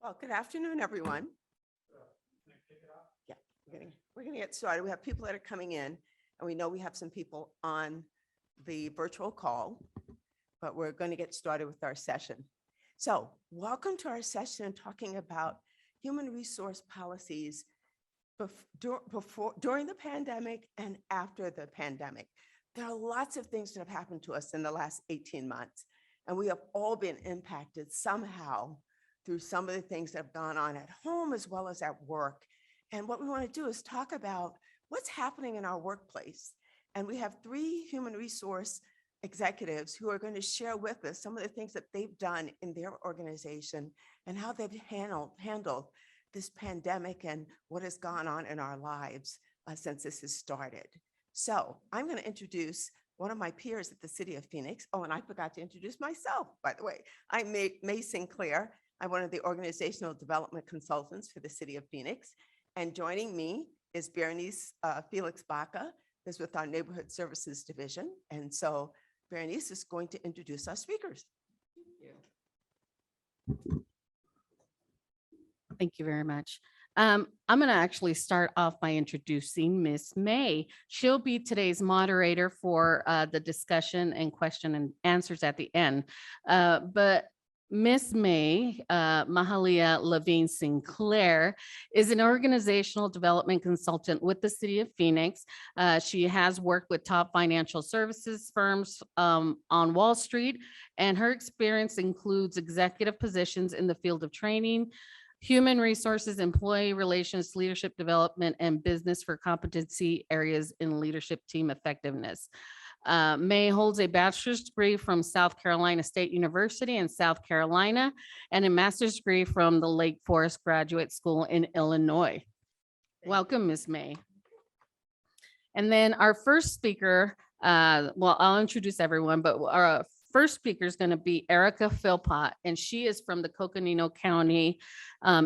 Well, good afternoon, everyone. Yeah, we're gonna get started. We have people that are coming in, and we know we have some people on the virtual call, but we're going to get started with our session. So welcome to our session talking about human resource policies during the pandemic and after the pandemic. There are lots of things that have happened to us in the last 18 months, and we have all been impacted somehow through some of the things that have gone on at home as well as at work. And what we want to do is talk about what's happening in our workplace. And we have three human resource executives who are going to share with us some of the things that they've done in their organization and how they've handled this pandemic and what has gone on in our lives since this has started. So I'm going to introduce one of my peers at the City of Phoenix. Oh, and I forgot to introduce myself, by the way. I'm May Sinclair. I'm one of the organizational development consultants for the City of Phoenix. And joining me is Berenice Felix Baca, who's with our Neighborhood Services Division. And so Berenice is going to introduce our speakers. Thank you very much. I'm going to actually start off by introducing Miss May. She'll be today's moderator for the discussion and question and answers at the end. But Miss May Mahalia Levine Sinclair is an organizational development consultant with the City of Phoenix. She has worked with top financial services firms on Wall Street, and her experience includes executive positions in the field of training, human resources, employee relations, leadership development, and business for competency areas in leadership team effectiveness. May holds a bachelor's degree from South Carolina State University in South Carolina and a master's degree from the Lake Forest Graduate School in Illinois. Welcome, Ms. May. And then our first speaker, well, I'll introduce everyone, but our first speaker is going to be Erica Philpott, and she is from the Coconino County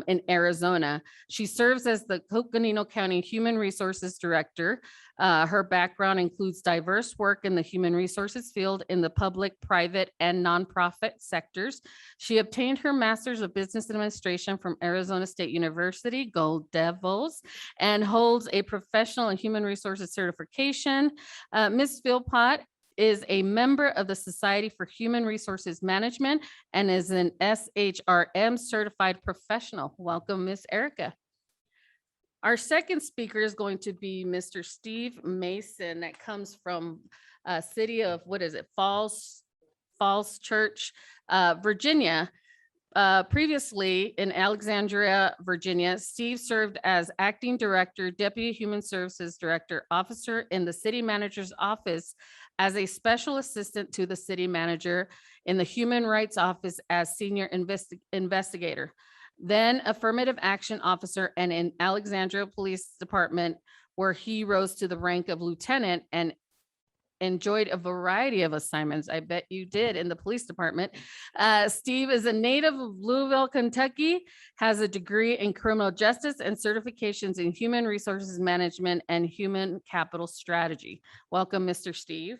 in Arizona. She serves as the Coconino County Human Resources Director. Her background includes diverse work in the human resources field in the public, private, and nonprofit sectors. She obtained her Master's of Business Administration from Arizona State University, Go Devils, and holds a professional in human resources certification. Ms. Philpott is a member of the Society for Human Resources Management and is an SHRM certified professional. Welcome, Ms. Erica. Our second speaker is going to be Mr. Steve Mason, that comes from city of, what is it, Falls Church, Virginia. Previously in Alexandria, Virginia, Steve served as acting director, deputy human services director, officer in the city manager's office, as a special assistant to the city manager, in the human rights office as senior investigator, then affirmative action officer, and in Alexandria Police Department, where he rose to the rank of lieutenant and enjoyed a variety of assignments. I bet you did in the police department. Steve is a native of Louisville, Kentucky, has a degree in criminal justice and certifications in human resources management and human capital strategy. Welcome, Mr. Steve.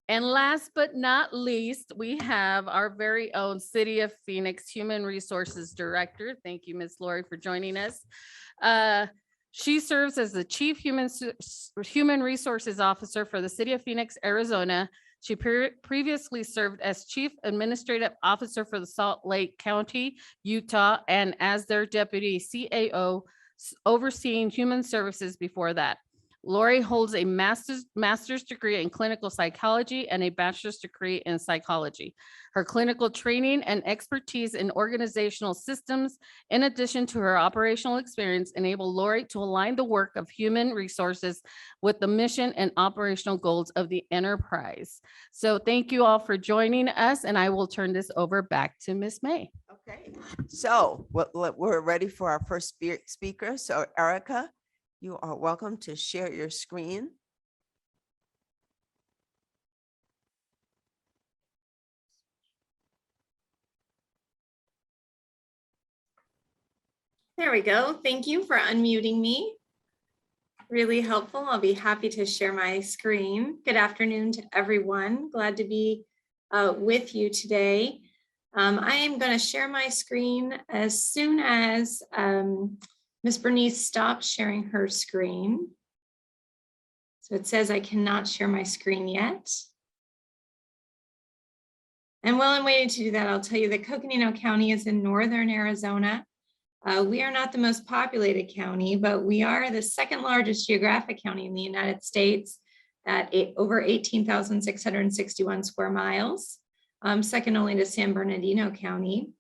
And last but not least, we have our very own City of Phoenix Human Resources Director. Thank you, Ms. Lori, for joining us. She serves as the Chief Human Resources Officer for the City of Phoenix, Arizona. She previously served as Chief Administrative Officer for the Salt Lake County, Utah, and as their Deputy CAO, overseeing human services before that. Lori holds a master's degree in clinical psychology and a bachelor's degree in psychology. Her clinical training and expertise in organizational systems, in addition to her operational experience, enable Lori to align the work of human resources with the mission and operational goals of the enterprise. So thank you all for joining us, and I will turn this over back to Ms. May. Okay, so we're ready for our first speaker. So Erica, you are welcome to share your screen. There we go. Thank you for unmuting me. Really helpful. I'll be happy to share my screen. Good afternoon to everyone. Glad to be with you today. I am going to share my screen as soon as Ms. Bernice stops sharing her screen. So it says I cannot share my screen yet. And while I'm waiting to do that, I'll tell you that Coconino County is in northern Arizona. We are not the most populated county, but we are the second largest geographic county in the United States at over 18,661 square miles, second only to San Bernardino County.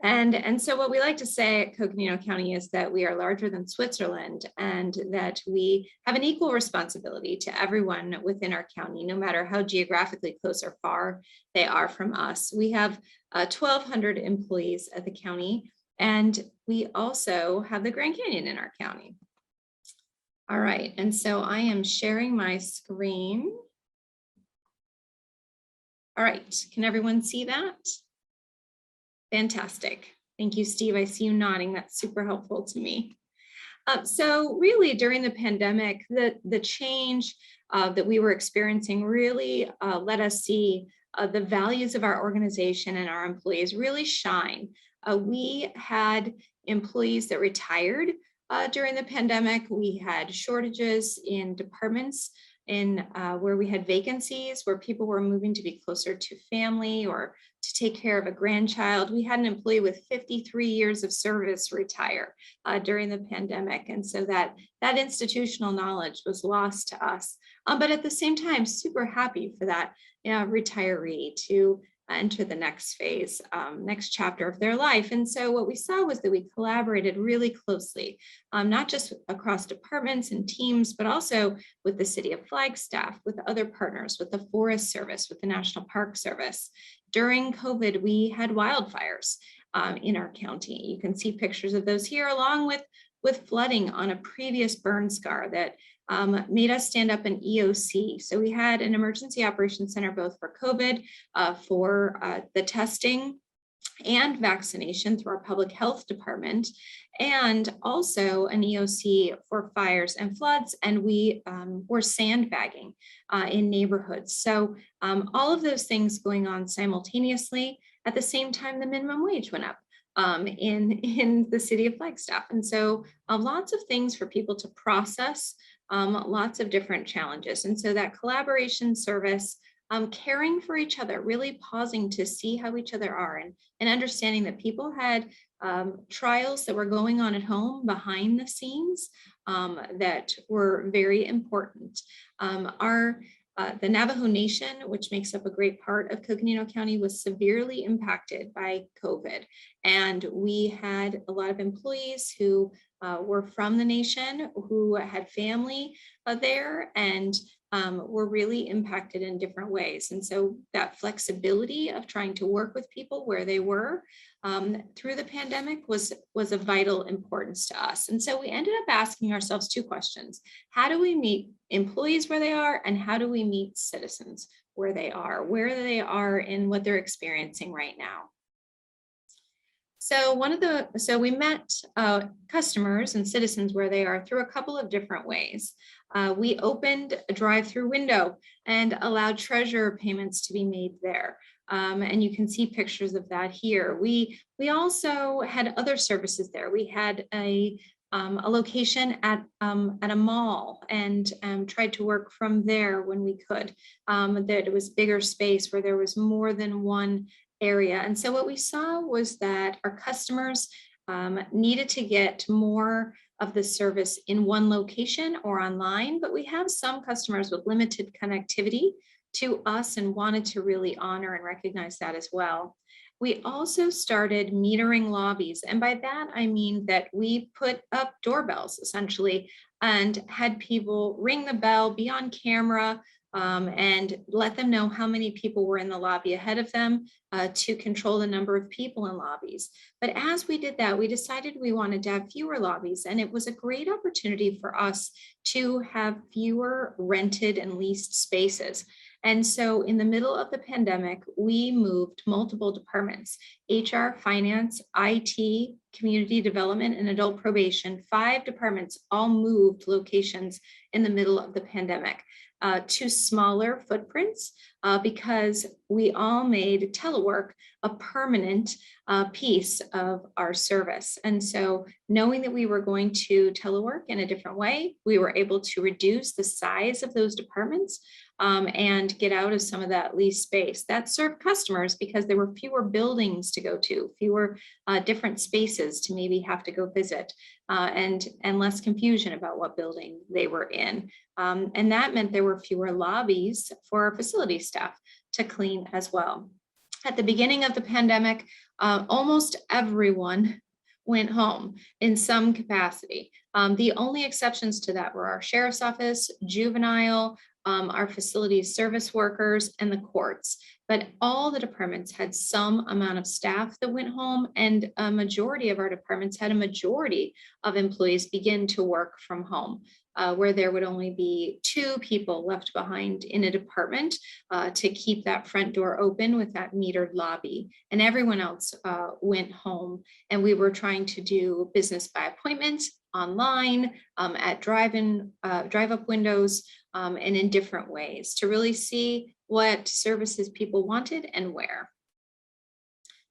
And so what we like to say at Coconino County is that we are larger than Switzerland and that we have an equal responsibility to everyone within our county, no matter how geographically close or far they are from us. We have 1,200 employees at the county, and we also have the Grand Canyon in our county. All right, and so I am sharing my screen. All right, can everyone see that? Fantastic. Thank you, Steve. I see you nodding. That's super helpful to me. So really during the pandemic, the change that we were experiencing really let us see the values of our organization and our employees really shine. We had employees that retired during the pandemic. We had shortages in departments where we had vacancies, where people were moving to be closer to family or to take care of a grandchild. We had an employee with 53 years of service retire during the pandemic. And so that institutional knowledge was lost to us. But at the same time, super happy for that retiree to enter the next phase, next chapter of their life. And so what we saw was that we collaborated really closely, not just across departments and teams, but also with the City of Flagstaff, with other partners, with the Forest Service, with the National Park Service. During COVID, we had wildfires in our county. You can see pictures of those here, along with flooding on a previous burn scar that made us stand up an EOC. So we had an emergency operations center, both for COVID, for the testing and vaccination through our public health department, and also an EOC for fires and floods. And we were sandbagging in neighborhoods. So all of those things going on simultaneously. At the same time, the minimum wage went up in the City of Flagstaff. And so lots of things for people to process, lots of different challenges. And so that collaboration service, caring for each other, really pausing to see how each other are, and understanding that people had trials that were going on at home behind the scenes that were very important. The Navajo Nation, which makes up a great part of Coconino County, was severely impacted by COVID. And we had a lot of employees who were from the nation, who had family there, and were really impacted in different ways. And so that flexibility of trying to work with people where they were through the pandemic was of vital importance to us. And so we ended up asking ourselves two questions. How do we meet employees where they are, and how do we meet citizens where they are in what they're experiencing right now? So we met customers and citizens where they are through a couple of different ways. We opened a drive-through window and allowed treasurer payments to be made there. And you can see pictures of that here. We also had other services there. We had a location at a mall, and tried to work from there when we could. That it was bigger space where there was more than one area. And so what we saw was that our customers needed to get more of the service in one location or online, but we have some customers with limited connectivity to us and wanted to really honor and recognize that as well. We also started metering lobbies. And by that, I mean that we put up doorbells essentially and had people ring the bell, be on camera, and let them know how many people were in the lobby ahead of them to control the number of people in lobbies. But as we did that, we decided we wanted to have fewer lobbies, and it was a great opportunity for us to have fewer rented and leased spaces. And so in the middle of the pandemic, we moved multiple departments, HR, finance, IT, community development, and adult probation. 5 departments all moved locations in the middle of the pandemic to smaller footprints because we all made telework a permanent piece of our service. And so knowing that we were going to telework in a different way, we were able to reduce the size of those departments and get out of some of that lease space that served customers because there were fewer buildings to go to, fewer different spaces to maybe have to go visit, and less confusion about what building they were in. And that meant there were fewer lobbies for our facility staff to clean as well. At the beginning of the pandemic, almost everyone went home in some capacity. The only exceptions to that were our sheriff's office, juvenile, our facilities service workers, and the courts. But all the departments had some amount of staff that went home, and a majority of our departments had a majority of employees begin to work from home, where there would only be 2 people left behind in a department to keep that front door open with that metered lobby. And everyone else went home, and we were trying to do business by appointment, online, at drive-up windows, and in different ways to really see what services people wanted and where.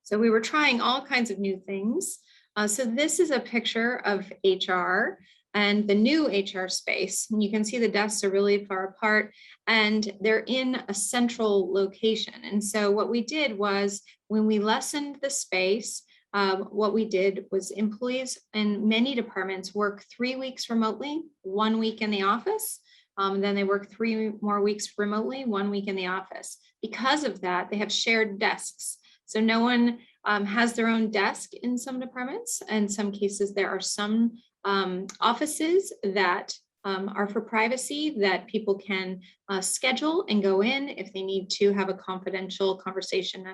So we were trying all kinds of new things. So this is a picture of HR and the new HR space. And you can see the desks are really far apart and they're in a central location. And so what we did was when we lessened the space, what we did was employees in many departments work 3 weeks remotely, 1 week in the office. Then they work 3 more weeks remotely, 1 week in the office. Because of that, they have shared desks. So no one has their own desk in some departments. In some cases, there are some offices that are for privacy that people can schedule and go in if they need to have a confidential conversation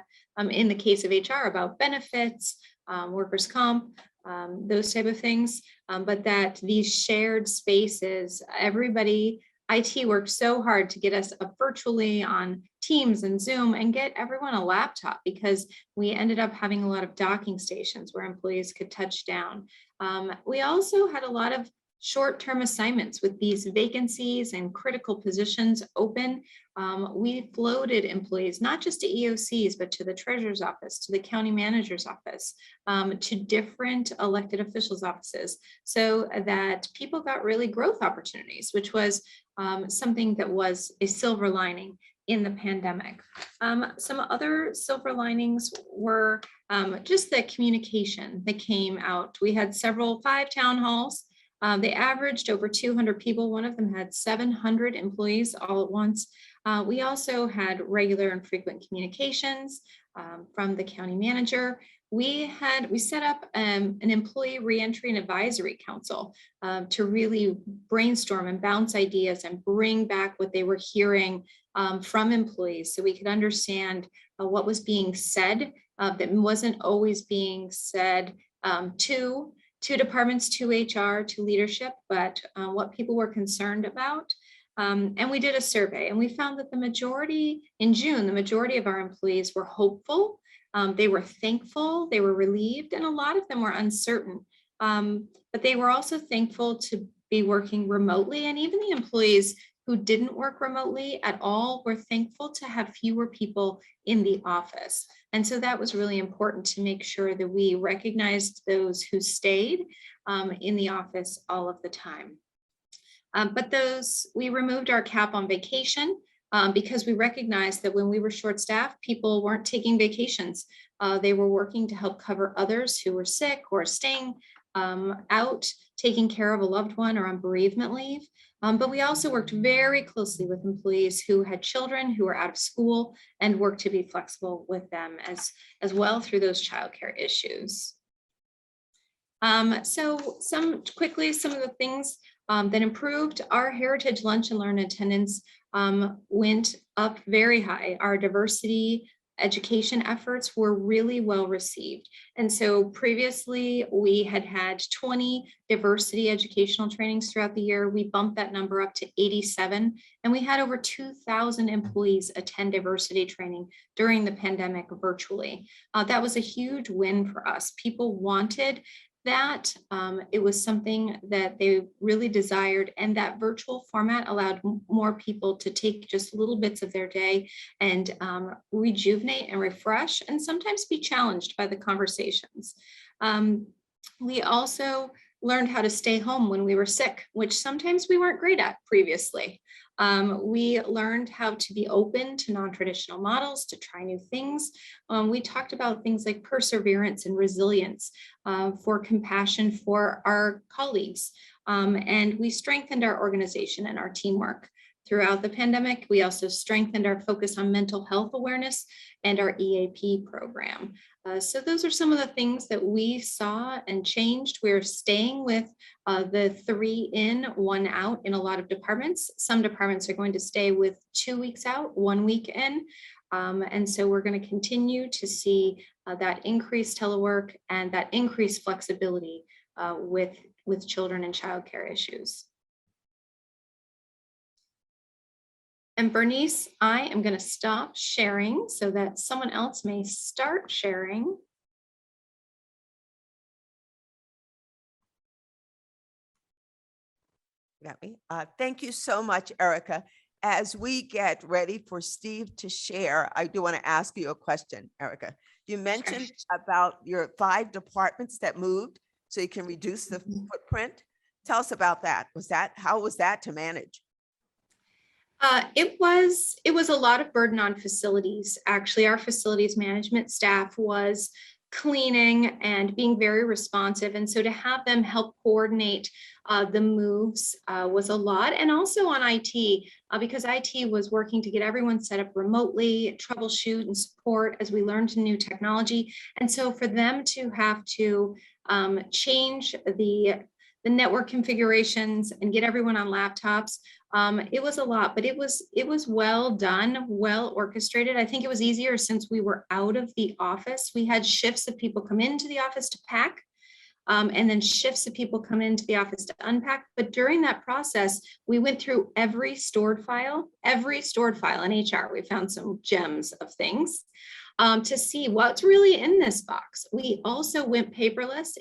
in the case of HR about benefits, workers' comp, those type of things. But that these shared spaces, everybody, IT worked so hard to get us up virtually on Teams and Zoom and get everyone a laptop because we ended up having a lot of docking stations where employees could touch down. We also had a lot of short-term assignments with these vacancies and critical positions open. We floated employees, not just to EOCs, but to the treasurer's office, to the county manager's office, to different elected officials' offices, so that people got really growth opportunities, which was something that was a silver lining in the pandemic. Some other silver linings were just the communication that came out. We had 5 town halls. They averaged over 200 people. One of them had 700 employees all at once. We also had regular and frequent communications from the county manager. We set up an employee reentry and advisory council to really brainstorm and bounce ideas and bring back what they were hearing from employees so we could understand what was being said that wasn't always being said to departments, to HR, to leadership, but what people were concerned about. And we did a survey and we found that in June, the majority of our employees were hopeful. They were thankful, they were relieved, and a lot of them were uncertain. But they were also thankful to be working remotely. And even the employees who didn't work remotely at all were thankful to have fewer people in the office. And so that was really important to make sure that we recognized those who stayed in the office all of the time. But we removed our cap on vacation because we recognized that when we were short-staffed, people weren't taking vacations. They were working to help cover others who were sick or staying out, taking care of a loved one or on bereavement leave. But we also worked very closely with employees who had children who were out of school and worked to be flexible with them as well through those childcare issues. So some of the things that improved: our Heritage Lunch and Learn attendance went up very high. Our diversity education efforts were really well received. And so previously we had 20 diversity educational trainings throughout the year. We bumped that number up to 87, and we had over 2,000 employees attend diversity training during the pandemic virtually. That was a huge win for us. People wanted that. It was something that they really desired, and that virtual format allowed more people to take just little bits of their day and rejuvenate and refresh, and sometimes be challenged by the conversations. We also learned how to stay home when we were sick, which sometimes we weren't great at previously. We learned how to be open to non-traditional models, to try new things. We talked about things like perseverance and resilience, for compassion for our colleagues. And we strengthened our organization and our teamwork. Throughout the pandemic, we also strengthened our focus on mental health awareness and our EAP program. So those are some of the things that we saw and changed. We're staying with the 3 in, 1 out in a lot of departments. Some departments are going to stay with 2 weeks out, 1 week in. And so we're going to continue to see that increased telework and that increased flexibility with children and childcare issues. And Bernice, I am going to stop sharing so that someone else may start sharing. Got me. Thank you so much, Erica. As we get ready for Steve to share, I do want to ask you a question, Erica. You mentioned about your 5 departments that moved so you can reduce the footprint. Tell us about that. How was that to manage? It was a lot of burden on facilities. Actually, our facilities management staff was cleaning and being very responsive. And so to have them help coordinate the moves was a lot. And also on IT, because IT was working to get everyone set up remotely, troubleshoot and support as we learned new technology. And so for them to have to change the network configurations and get everyone on laptops, it was a lot, but it was well done, well orchestrated. I think it was easier since we were out of the office. We had shifts of people come into the office to pack, and then shifts of people come into the office to unpack. But during that process, we went through every stored file in HR. We found some gems of things to see what's really in this box. We also went paperless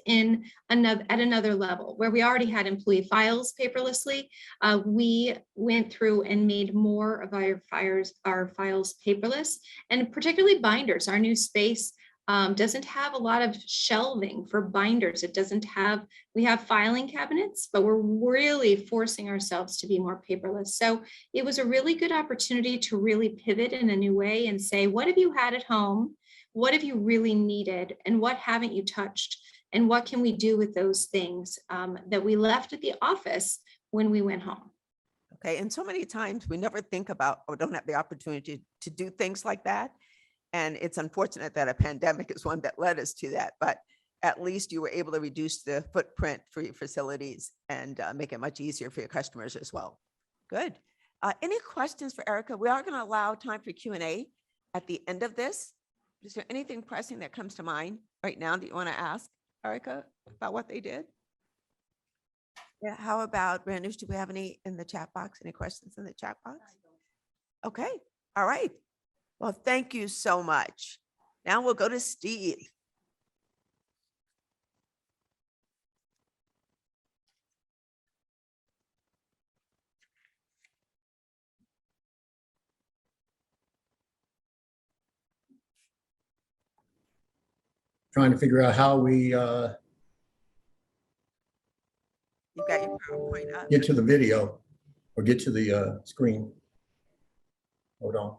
at another level where we already had employee files paperlessly. We went through and made more of our files paperless, and particularly binders. Our new space doesn't have a lot of shelving for binders. We have filing cabinets, but we're really forcing ourselves to be more paperless. So it was a really good opportunity to really pivot in a new way and say, what have you had at home? What have you really needed? And what haven't you touched? And what can we do with those things that we left at the office when we went home? Okay, and so many times we never think about or don't have the opportunity to do things like that. And it's unfortunate that a pandemic is one that led us to that, but at least you were able to reduce the footprint for your facilities and make it much easier for your customers as well. Good. Any questions for Erica? We are going to allow time for Q&A at the end of this. Is there anything pressing that comes to mind right now that you want to ask Erica about what they did? Yeah, how about Brandon? Do we have any in the chat box? Any questions in the chat box? Okay, all right. Well, thank you so much. Now we'll go to Steve. Trying to figure out how we You got your PowerPoint up. get to the video or get to the screen. Hold on.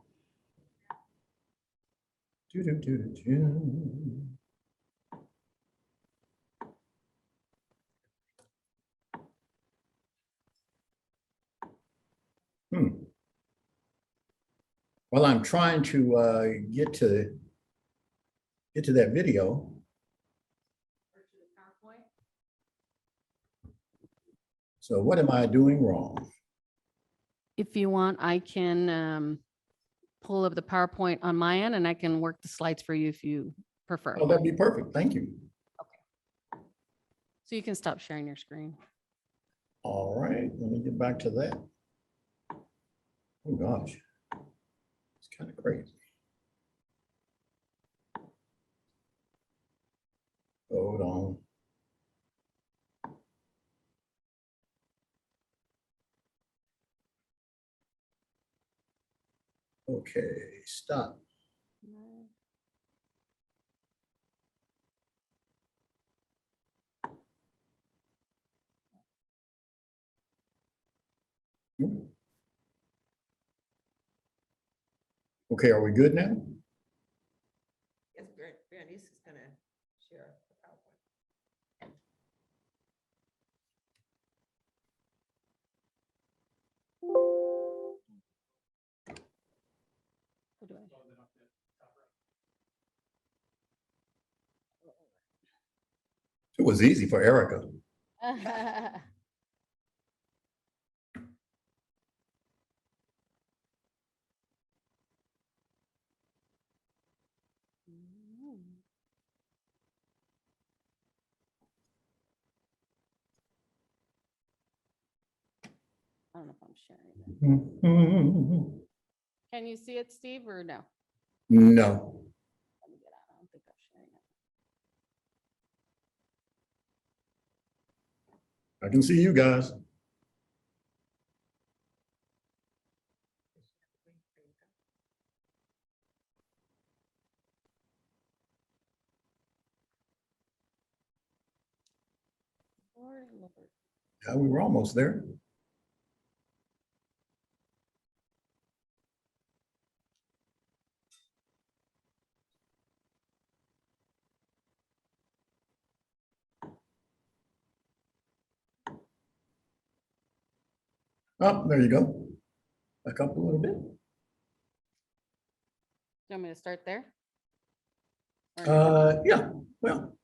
Well, I'm trying to get to that video. So what am I doing wrong? If you want, I can pull up the PowerPoint on my end and I can work the slides for you if you prefer. Oh, that'd be perfect. Thank you. So you can stop sharing your screen. All right, let me get back to that. Oh, gosh. It's kind of crazy. Hold on. Okay, stop. Okay, are we good now? Yes, Bernice is gonna share the PowerPoint. What do I- It was easy for Erica. I don't know if I'm sharing it. No. Can you see it, Steve, or no? Let me get out. I don't think I'm sharing it. I can see you guys. Lord, Lord. Yeah, we were almost there. Oh, there you go. Back up a little bit. Do you want me to start there? Or no? Yeah, well.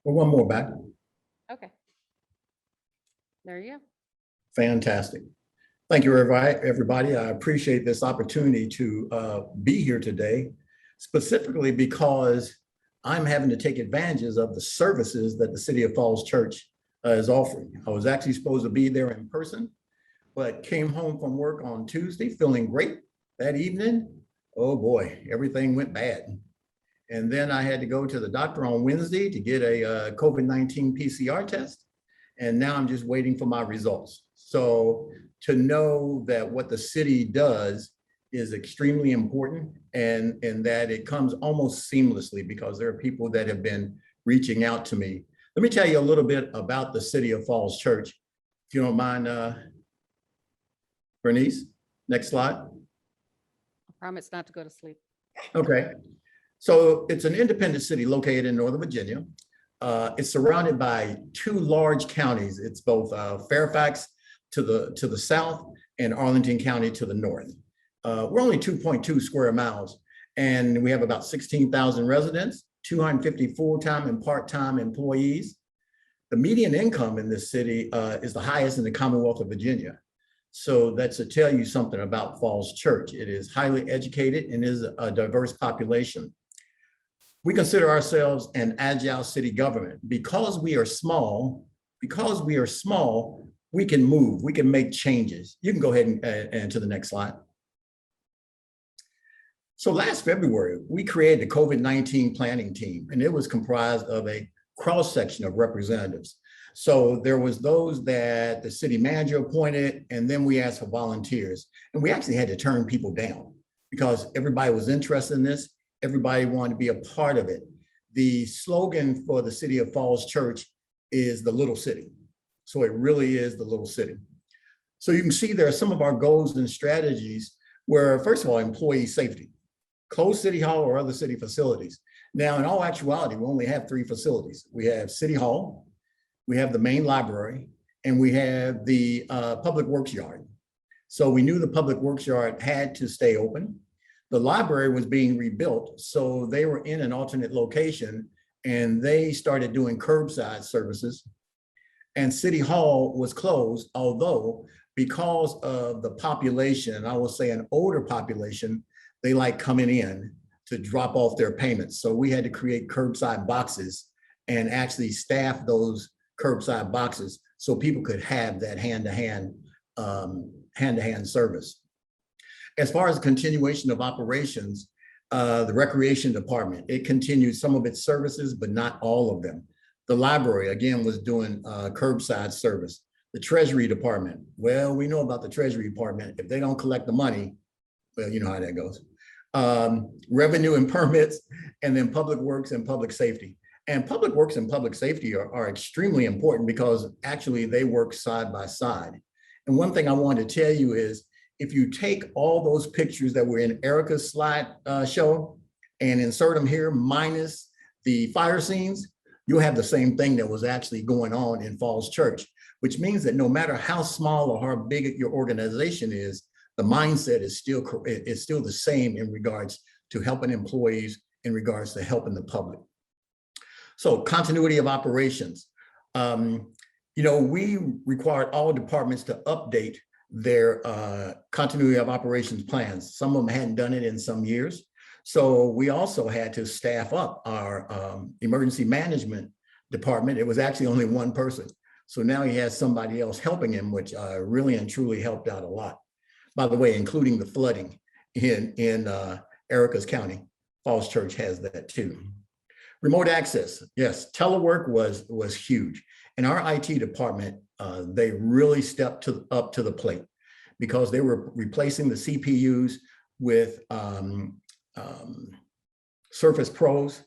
One more back. Okay. There you go. Fantastic. Thank you, everybody. I appreciate this opportunity to be here today, specifically because I'm having to take advantages of the services that the City of Falls Church is offering. I was actually supposed to be there in person, but came home from work on Tuesday feeling great. That evening, oh boy, everything went bad. And then I had to go to the doctor on Wednesday to get a COVID-19 PCR test. And now I'm just waiting for my results. So to know that what the city does is extremely important and that it comes almost seamlessly because there are people that have been reaching out to me. Let me tell you a little bit about the City of Falls Church, if you don't mind, Bernice. Next slide. I promise not to go to sleep. Okay. So it's an independent city located in Northern Virginia. It's surrounded by two large counties. It's both Fairfax to the south and Arlington County to the north. We're only 2.2 square miles, and we have about 16,000 residents, 250 full-time and part-time employees. The median income in this city is the highest in the Commonwealth of Virginia. So that's to tell you something about Falls Church. It is highly educated and is a diverse population. We consider ourselves an agile city government. Because we are small, we can move, we can make changes. You can go ahead and to the next slide. So last February, we created the COVID-19 planning team, and it was comprised of a cross-section of representatives. So there was those that the city manager appointed, and then we asked for volunteers. And we actually had to turn people down because everybody was interested in this. Everybody wanted to be a part of it. The slogan for the City of Falls Church is the little city. So it really is the little city. So you can see there are some of our goals and strategies where, first of all, employee safety, close City Hall or other city facilities. Now, in all actuality, we only have 3 facilities. We have City Hall, we have the main library, and we have the Public Works Yard. So we knew the Public Works Yard had to stay open. The library was being rebuilt, so they were in an alternate location and they started doing curbside services. And City Hall was closed, although because of the population, I will say an older population, they like coming in to drop off their payments. So we had to create curbside boxes and actually staff those curbside boxes so people could have that hand-to-hand service. As far as the continuation of operations, the recreation department, it continued some of its services, but not all of them. The library, again, was doing curbside service. The Treasury Department, well, we know about the Treasury Department. If they don't collect the money, well, you know how that goes. Revenue and permits, and then Public Works and Public Safety. And Public Works and Public Safety are extremely important because actually they work side by side. And one thing I wanted to tell you is, if you take all those pictures that were in Erica's slide show and insert them here minus the fire scenes, you'll have the same thing that was actually going on in Falls Church, which means that no matter how small or how big your organization is, the mindset is still the same in regards to helping employees, in regards to helping the public. So continuity of operations. We required all departments to update their continuity of operations plans. Some of them hadn't done it in some years. So we also had to staff up our emergency management department. It was actually only one person. So now he has somebody else helping him, which really and truly helped out a lot. By the way, including the flooding in Erica's County. Falls Church has that too. Remote access, yes, telework was huge. And our IT department, they really stepped up to the plate because they were replacing the CPUs with Surface Pros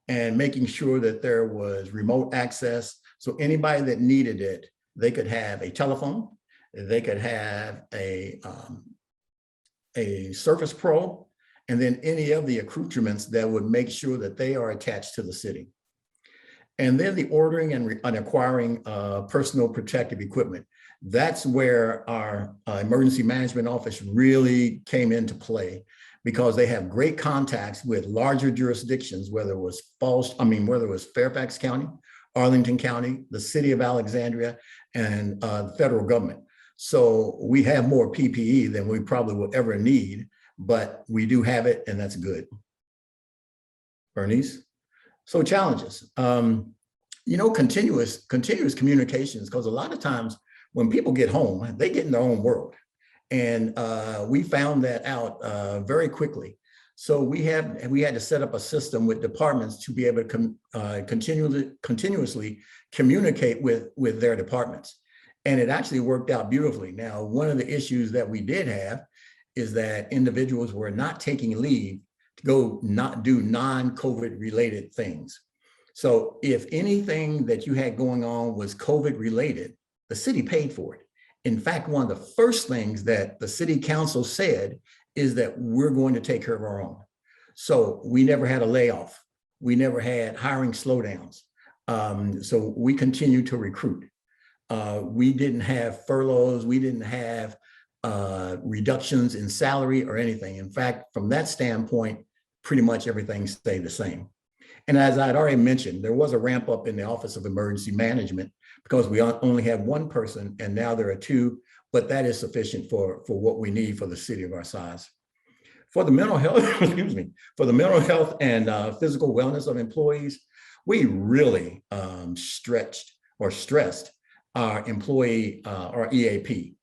and making sure that there was remote access. So anybody that needed it, they could have a telephone, they could have a Surface Pro, and then any of the accoutrements that would make sure that they are attached to the city. And then the ordering and acquiring personal protective equipment. That's where our emergency management office really came into play because they have great contacts with larger jurisdictions, whether it was Fairfax County, Arlington County, the city of Alexandria, and the federal government. So we have more PPE than we probably will ever need, but we do have it, and that's good. Bernice? So challenges, continuous communications, because a lot of times when people get home, they get in their own world. And we found that out very quickly. So we had to set up a system with departments to be able to continuously communicate with their departments. And it actually worked out beautifully. Now, one of the issues that we did have is that individuals were not taking leave to go not do non-COVID related things. So if anything that you had going on was COVID related, the city paid for it. In fact, one of the first things that the city council said is that we're going to take care of our own. So we never had a layoff. We never had hiring slowdowns. So we continued to recruit. We didn't have furloughs. We didn't have reductions in salary or anything. In fact, from that standpoint, pretty much everything stayed the same. And as I'd already mentioned, there was a ramp up in the Office of Emergency Management because we only had one person and now there are two, but that is sufficient for what we need for the city of our size. For the mental health, for the mental health and physical wellness of employees, we really stressed our employee, our EAP,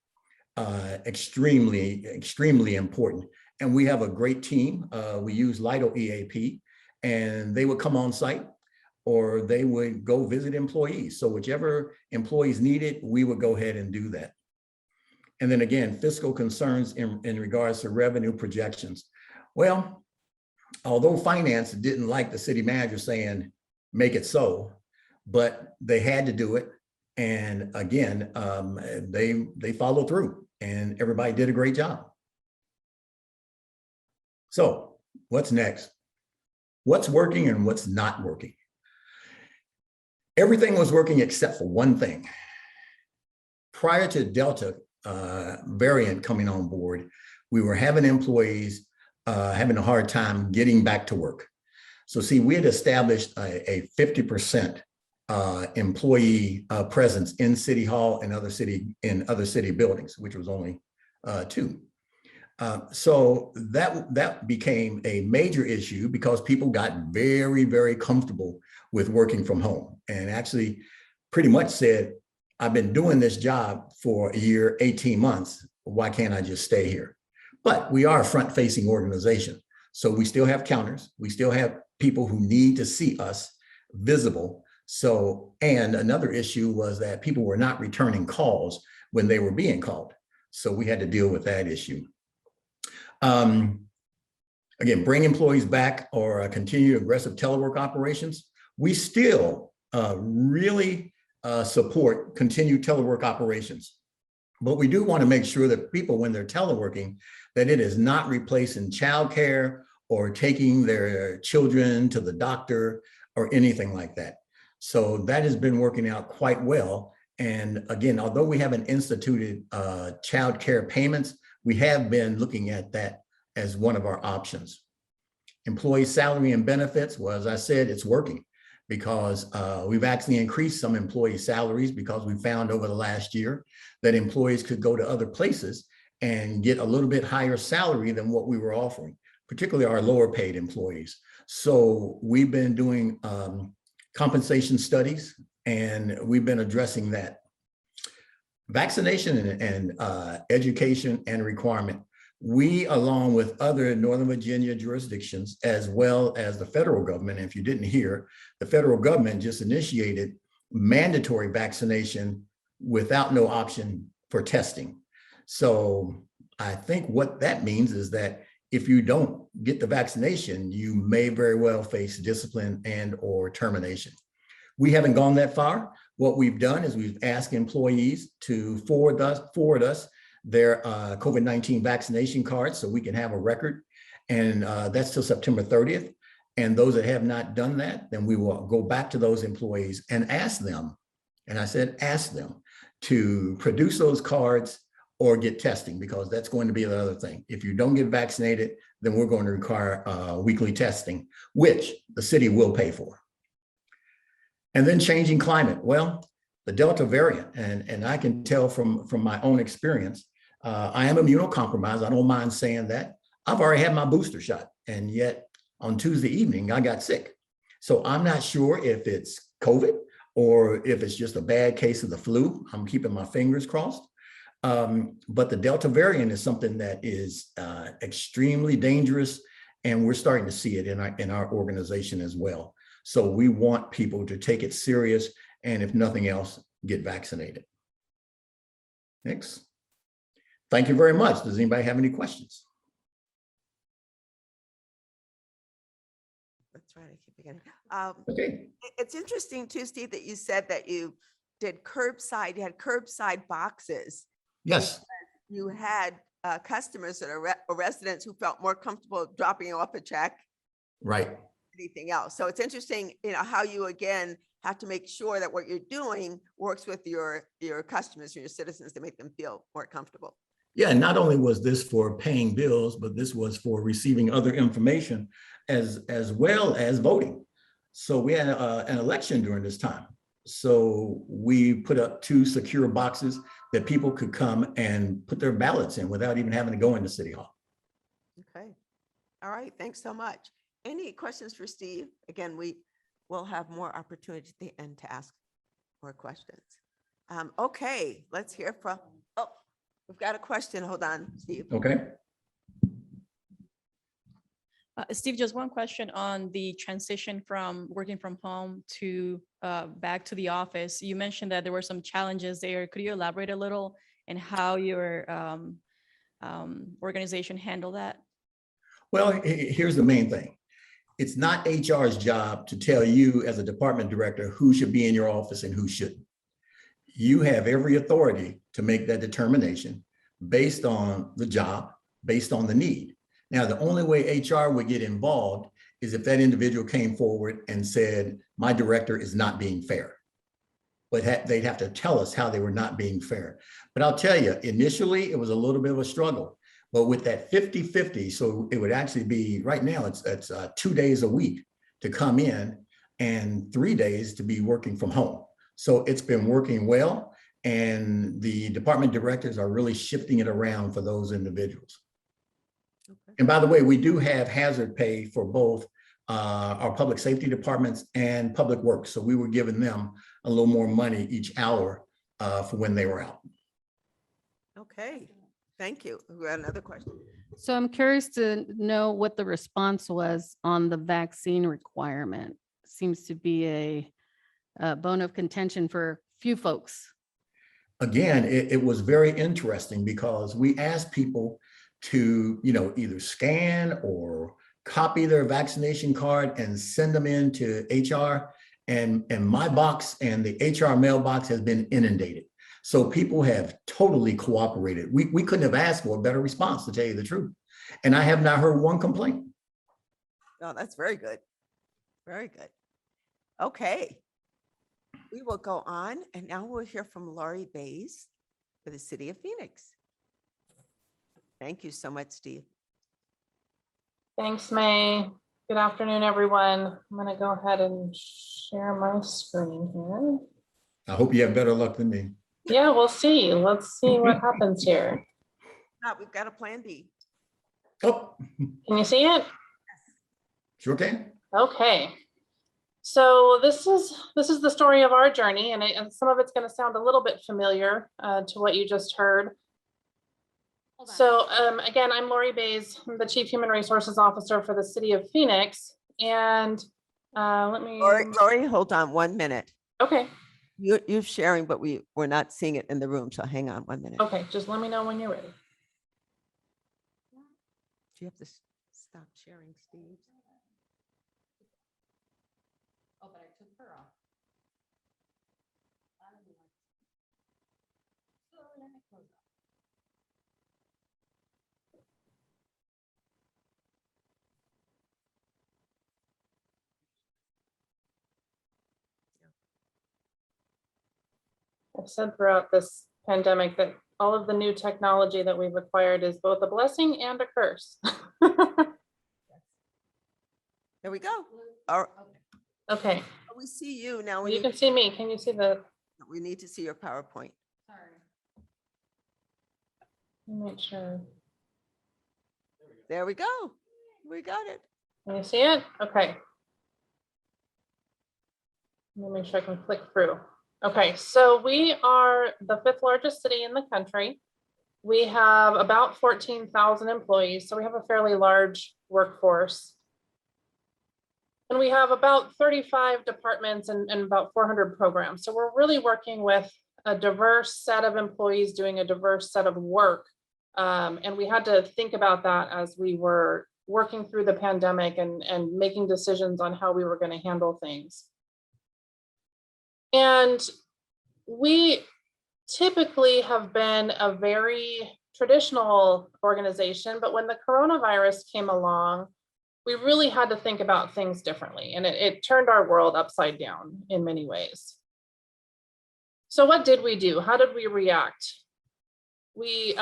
extremely important. And we have a great team. We use Lido EAP, and they would come on site or they would go visit employees. So whichever employees needed, we would go ahead and do that. And then again, fiscal concerns in regards to revenue projections. Well, although finance didn't like the city manager saying, make it so, but they had to do it. And again, they followed through and everybody did a great job. So what's next? What's working and what's not working? Everything was working except for one thing. Prior to Delta variant coming on board, we were having employees having a hard time getting back to work. So see, we had established a 50% employee presence in City Hall and other city buildings, which was only 2. So that became a major issue because people got very, very comfortable with working from home and actually pretty much said, I've been doing this job for a year, 18 months. Why can't I just stay here? But we are a front-facing organization. So we still have counters. We still have people who need to see us visible. So, and another issue was that people were not returning calls when they were being called. So we had to deal with that issue. Again, bring employees back or continue aggressive telework operations. We still really support continued telework operations. But we do want to make sure that people, when they're teleworking, that it is not replacing childcare or taking their children to the doctor or anything like that. So that has been working out quite well. And again, although we haven't instituted childcare payments, we have been looking at that as one of our options. Employee salary and benefits, well, as I said, it's working because we've actually increased some employee salaries because we found over the last year that employees could go to other places and get a little bit higher salary than what we were offering, particularly our lower paid employees. So we've been doing compensation studies and we've been addressing that. Vaccination and education and requirement. We, along with other Northern Virginia jurisdictions, as well as the federal government, if you didn't hear, the federal government just initiated mandatory vaccination without no option for testing. So I think what that means is that if you don't get the vaccination, you may very well face discipline and or termination. We haven't gone that far. What we've done is we've asked employees to forward us their COVID-19 vaccination cards so we can have a record. And that's till September 30th. And those that have not done that, then we will go back to those employees and ask them, and I said, ask them to produce those cards or get testing, because that's going to be the other thing. If you don't get vaccinated, then we're going to require weekly testing, which the city will pay for. And then changing climate. Well, the Delta variant, and I can tell from my own experience, I am immunocompromised. I don't mind saying that. I've already had my booster shot, and yet on Tuesday evening, I got sick. So I'm not sure if it's COVID or if it's just a bad case of the flu. I'm keeping my fingers crossed. But the Delta variant is something that is extremely dangerous, and we're starting to see it in our organization as well. So we want people to take it serious, and if nothing else, get vaccinated. Next. Thank you very much. Does anybody have any questions? That's right. I keep forgetting. Okay. It's interesting too, Steve, that you said that you did curbside, you had curbside boxes. Yes. You had customers that are residents who felt more comfortable dropping off a check, Right. anything else. So it's interesting, how you again have to make sure that what you're doing works with your customers or your citizens to make them feel more comfortable. Yeah, and not only was this for paying bills, but this was for receiving other information as well as voting. So we had an election during this time. So we put up 2 secure boxes that people could come and put their ballots in without even having to go into City Hall. Okay. All right. Thanks so much. Any questions for Steve? Again, we will have more opportunity at the end to ask more questions. Okay, let's hear from, we've got a question. Hold on, Steve. Okay. Steve, just one question on the transition from working from home to back to the office. You mentioned that there were some challenges there. Could you elaborate a little and how your organization handled that? Well, here's the main thing. It's not HR's job to tell you as a department director who should be in your office and who shouldn't. You have every authority to make that determination based on the job, based on the need. Now, the only way HR would get involved is if that individual came forward and said, my director is not being fair. But they'd have to tell us how they were not being fair. But I'll tell you, initially, it was a little bit of a struggle. But with that 50-50, so it would actually be, right now, it's 2 days a week to come in. and 3 days to be working from home. So it's been working well. And the department directors are really shifting it around for those individuals. Okay. And by the way, we do have hazard pay for both our public safety departments and public works. So we were giving them a little more money each hour for when they were out. Okay, thank you. We got another question. So I'm curious to know what the response was on the vaccine requirement. Seems to be a bone of contention for a few folks. Again, it was very interesting because we asked people to, either scan or copy their vaccination card and send them into HR. And my box and the HR mailbox has been inundated. So people have totally cooperated. We couldn't have asked for a better response, to tell you the truth. And I have not heard one complaint. Oh, that's very good. Very good. Okay. We will go on, and now we'll hear from Laurie Bays for the City of Phoenix. Thank you so much, Steve. Thanks, May. Good afternoon, everyone. I'm going to go ahead and share my screen here. I hope you have better luck than me. Yeah, we'll see. Let's see what happens here. We've got a plan B. Oh, Can you see it? sure can. Okay. So this is the story of our journey, and some of it's going to sound a little bit familiar to what you just heard. So again, I'm Laurie Bays, I'm the Chief Human Resources Officer for the City of Phoenix. And let me. Laurie, hold on 1 minute. Okay. You're sharing, but we're not seeing it in the room. So hang on 1 minute. Okay. Just let me know when you're ready. Do you have to stop sharing, Steve? Oh, but I took her off. I've said throughout this pandemic that all of the new technology that we've acquired is both a blessing and a curse. There we go. All Okay, we see you now. you can see me. Can you see We need to see your PowerPoint. Sorry. make sure. There we go. We got it. Can you see it? Okay. Let me make sure I can click through. Okay, so we are the 5th largest city in the country. We have about 14,000 employees, so we have a fairly large workforce. And we have about 35 departments and about 400 programs. So we're really working with a diverse set of employees doing a diverse set of work. And we had to think about that as we were working through the pandemic and making decisions on how we were going to handle things. And we typically have been a very traditional organization, but when the coronavirus came along, we really had to think about things differently, and it turned our world upside down in many ways. So what did we do? How did we react? We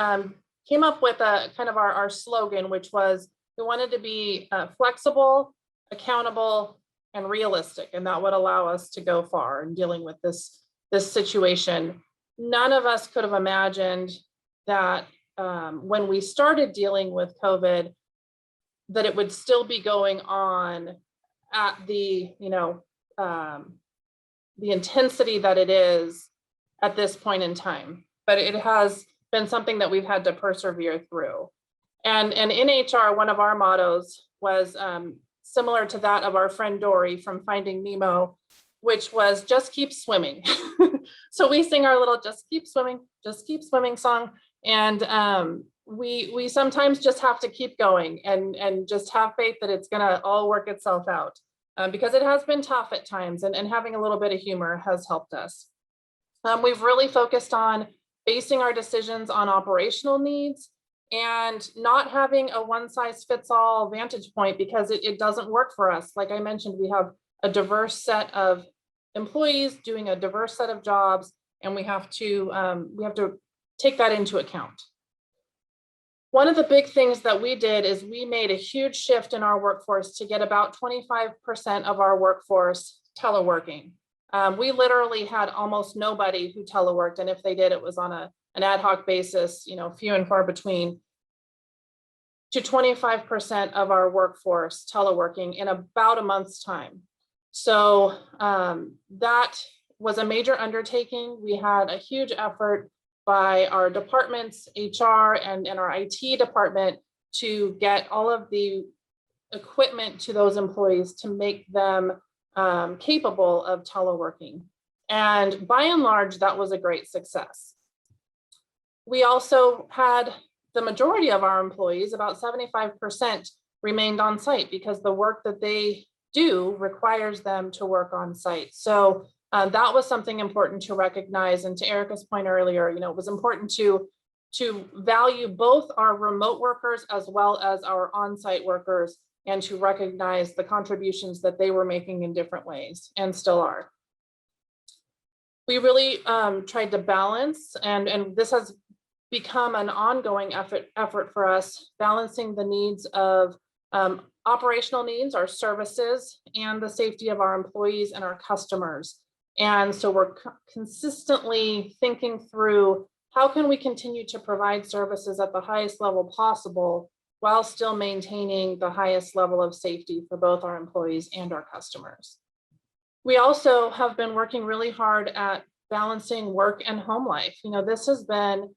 came up with a kind of our slogan, which was we wanted to be flexible, accountable, and realistic, and that would allow us to go far in dealing with this situation. None of us could have imagined that when we started dealing with COVID, that it would still be going on at the intensity that it is at this point in time. But it has been something that we've had to persevere through. And in HR, one of our mottos was similar to that of our friend Dory from Finding Nemo, which was just keep swimming. So we sing our little just keep swimming song. And we sometimes just have to keep going and just have faith that it's gonna all work itself out because it has been tough at times, and having a little bit of humor has helped us. We've really focused on basing our decisions on operational needs and not having a one-size-fits-all vantage point because it doesn't work for us. Like I mentioned, we have a diverse set of employees doing a diverse set of jobs, and we have to take that into account. One of the big things that we did is we made a huge shift in our workforce to get about 25% of our workforce teleworking. We literally had almost nobody who teleworked, and if they did, it was on an ad hoc basis, you know, few and far between, to 25% of our workforce teleworking in about a month's time. So that was a major undertaking. We had a huge effort by our departments, HR and our IT department, to get all of the equipment to those employees to make them capable of teleworking. And by and large, that was a great success. We also had the majority of our employees, about 75%, remained on site because the work that they do requires them to work on site. So that was something important to recognize. And to Erica's point earlier, you know, it was important to value both our remote workers as well as our on-site workers, and to recognize the contributions that they were making in different ways and still are. We really tried to balance, and this has become an ongoing effort for us, balancing the needs of operational needs, our services, and the safety of our employees and our customers. And so we're consistently thinking through, how can we continue to provide services at the highest level possible while still maintaining the highest level of safety for both our employees and our customers. We also have been working really hard at balancing work and home life. You know, this has been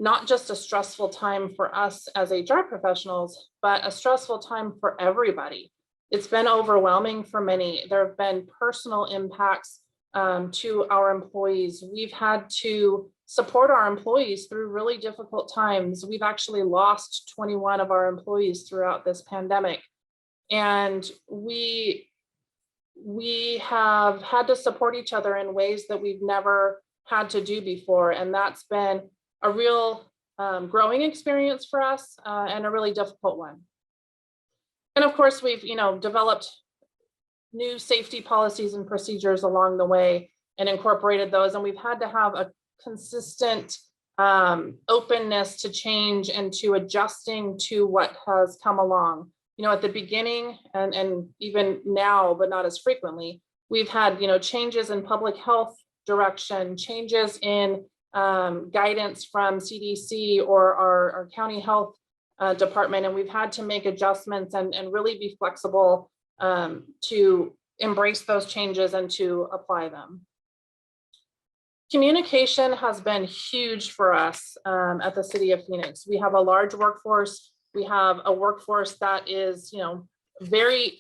not just a stressful time for us as HR professionals, but a stressful time for everybody. It's been overwhelming for many. There have been personal impacts to our employees. We've had to support our employees through really difficult times. We've actually lost 21 of our employees throughout this pandemic. And we have had to support each other in ways that we've never had to do before. And that's been a real growing experience for us and a really difficult one. And of course, we've developed new safety policies and procedures along the way and incorporated those. And we've had to have a consistent openness to change and to adjusting to what has come along. At the beginning and even now, but not as frequently, we've had changes in public health direction, changes in guidance from CDC or our county health department, and we've had to make adjustments and really be flexible to embrace those changes and to apply them. Communication has been huge for us at the City of Phoenix. We have a large workforce. We have a workforce that is, very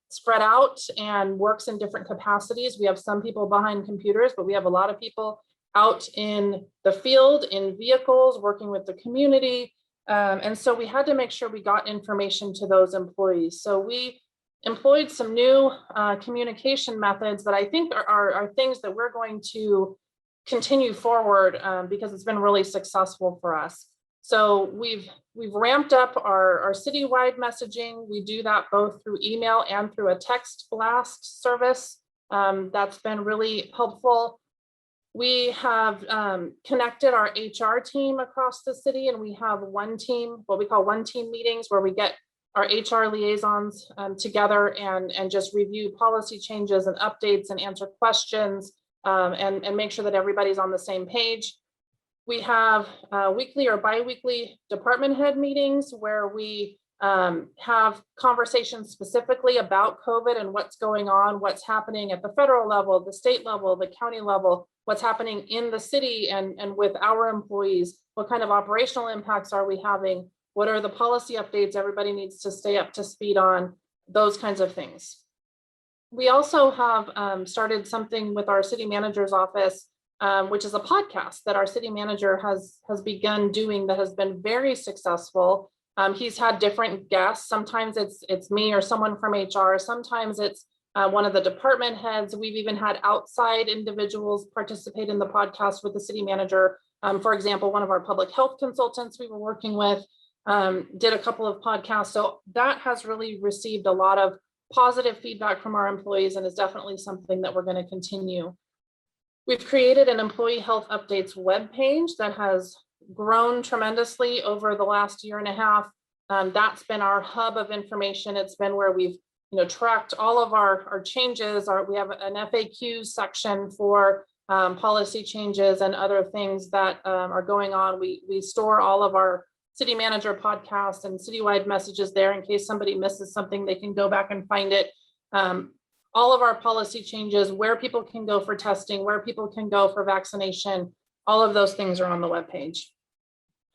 spread out and works in different capacities. We have some people behind computers, but we have a lot of people out in the field, in vehicles, working with the community. And so we had to make sure we got information to those employees. So we employed some new communication methods that I think are things that we're going to continue forward because it's been really successful for us. So we've ramped up our citywide messaging. We do that both through email and through a text blast service. That's been really helpful. We have connected our HR team across the city, and we have one team, what we call one team meetings, where we get our HR liaisons together and just review policy changes and updates and answer questions and make sure that everybody's on the same page. We have weekly or bi-weekly department head meetings where we have conversations specifically about COVID and what's going on, what's happening at the federal level, the state level, the county level, what's happening in the city and with our employees, what kind of operational impacts are we having, what are the policy updates everybody needs to stay up to speed on, those kinds of things. We also have started something with our city manager's office, which is a podcast that our city manager has begun doing that has been very successful. He's had different guests. Sometimes it's me or someone from HR. Sometimes it's one of the department heads. We've even had outside individuals participate in the podcast with the city manager. For example, one of our public health consultants we were working with did a couple of podcasts. So that has really received a lot of positive feedback from our employees and is definitely something that we're going to continue. We've created an employee health updates webpage that has grown tremendously over the last year and a half. That's been our hub of information. It's been where we've tracked all of our changes. We have an FAQ section for policy changes and other things that are going on. We store all of our city manager podcasts and citywide messages there in case somebody misses something, they can go back and find it. All of our policy changes, where people can go for testing, where people can go for vaccination, all of those things are on the webpage.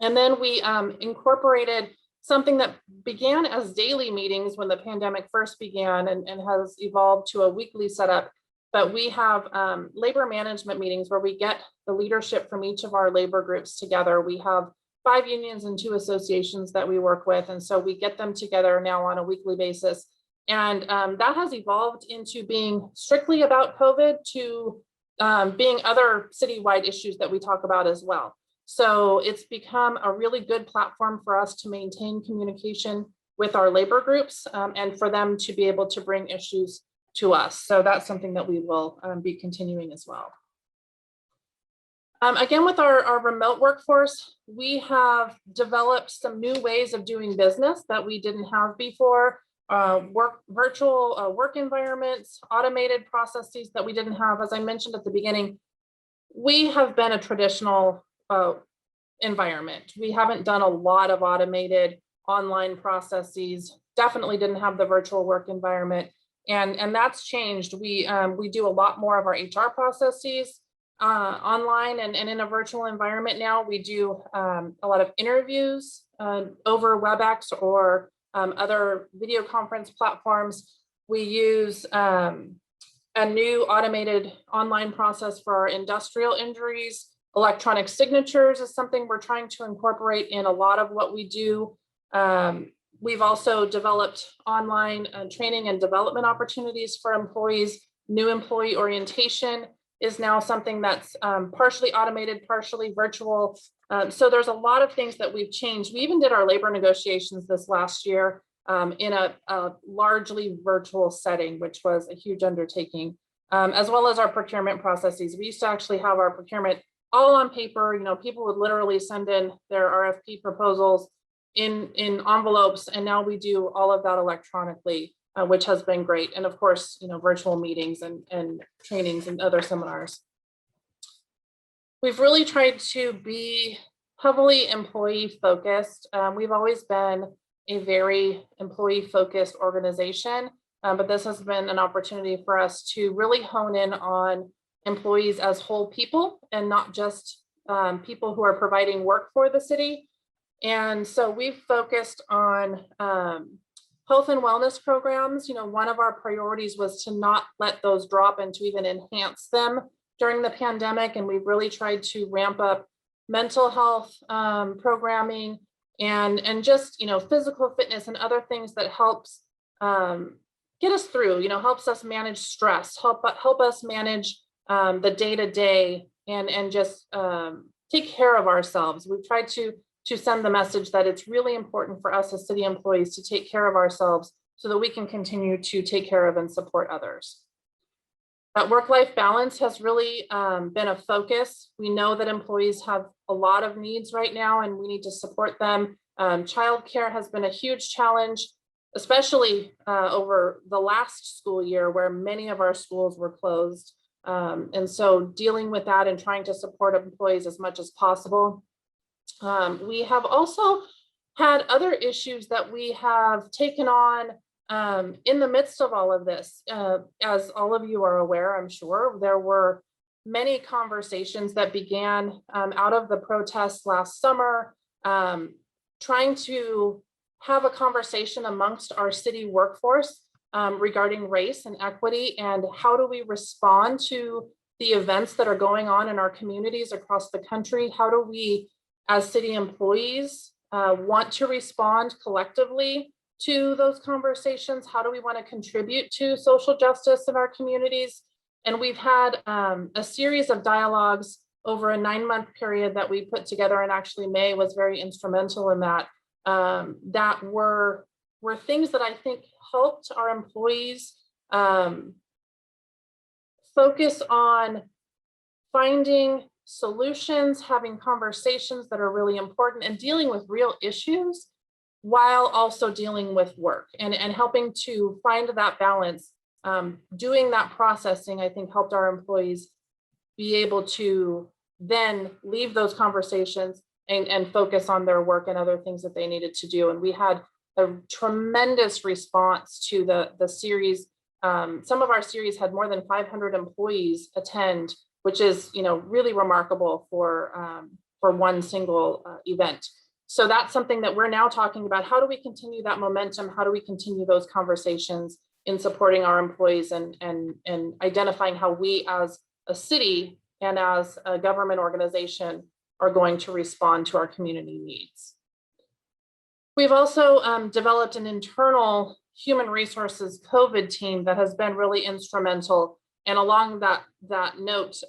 And then we incorporated something that began as daily meetings when the pandemic first began and has evolved to a weekly setup. But we have labor management meetings where we get the leadership from each of our labor groups together. We have 5 unions and 2 associations that we work with. And so we get them together now on a weekly basis. And that has evolved into being strictly about COVID to being other citywide issues that we talk about as well. So it's become a really good platform for us to maintain communication with our labor groups and for them to be able to bring issues to us. So that's something that we will be continuing as well. Again, with our remote workforce, we have developed some new ways of doing business that we didn't have before. Virtual work environments, automated processes that we didn't have. As I mentioned at the beginning, we have been a traditional environment. We haven't done a lot of automated online processes, definitely didn't have the virtual work environment. And that's changed. We do a lot more of our HR processes online and in a virtual environment now. We do a lot of interviews over WebEx or other video conference platforms. We use a new automated online process for our industrial injuries. Electronic signatures is something we're trying to incorporate in a lot of what we do. We've also developed online training and development opportunities for employees. New employee orientation is now something that's partially automated, partially virtual. So there's a lot of things that we've changed. We even did our labor negotiations this last year in a largely virtual setting, which was a huge undertaking, as well as our procurement processes. We used to actually have our procurement all on paper. People would literally send in their RFP proposals in envelopes, and now we do all of that electronically, which has been great. And of course, virtual meetings and trainings and other seminars. We've really tried to be heavily employee focused. We've always been a very employee focused organization, but this has been an opportunity for us to really hone in on employees as whole people and not just people who are providing work for the city. And so we've focused on health and wellness programs. One of our priorities was to not let those drop and to even enhance them during the pandemic. And we've really tried to ramp up mental health programming and just, physical fitness and other things that helps get us through, helps us manage stress, help us manage the day-to-day and just take care of ourselves. We've tried to send the message that it's really important for us as city employees to take care of ourselves so that we can continue to take care of and support others. That work-life balance has really been a focus. We know that employees have a lot of needs right now and we need to support them. Childcare has been a huge challenge, especially over the last school year where many of our schools were closed. And so dealing with that and trying to support employees as much as possible. We have also had other issues that we have taken on in the midst of all of this. As all of you are aware, I'm sure, there were many conversations that began out of the protests last summer, trying to have a conversation amongst our city workforce regarding race and equity and how do we respond to the events that are going on in our communities across the country. How do we, as city employees, want to respond collectively to those conversations? How do we want to contribute to social justice in our communities? And we've had a series of dialogues over a 9-month period that we put together, and actually May was very instrumental in that, that were things that I think helped our employees focus on finding solutions, having conversations that are really important, and dealing with real issues while also dealing with work and helping to find that balance. Doing that processing, I think, helped our employees be able to then leave those conversations and focus on their work and other things that they needed to do. And we had a tremendous response to the series. Some of our series had more than 500 employees attend, which is, really remarkable for one single event. So that's something that we're now talking about. How do we continue that momentum? How do we continue those conversations in supporting our employees and identifying how we as a city and as a government organization are going to respond to our community needs? We've also developed an internal human resources COVID team that has been really instrumental. And along that note,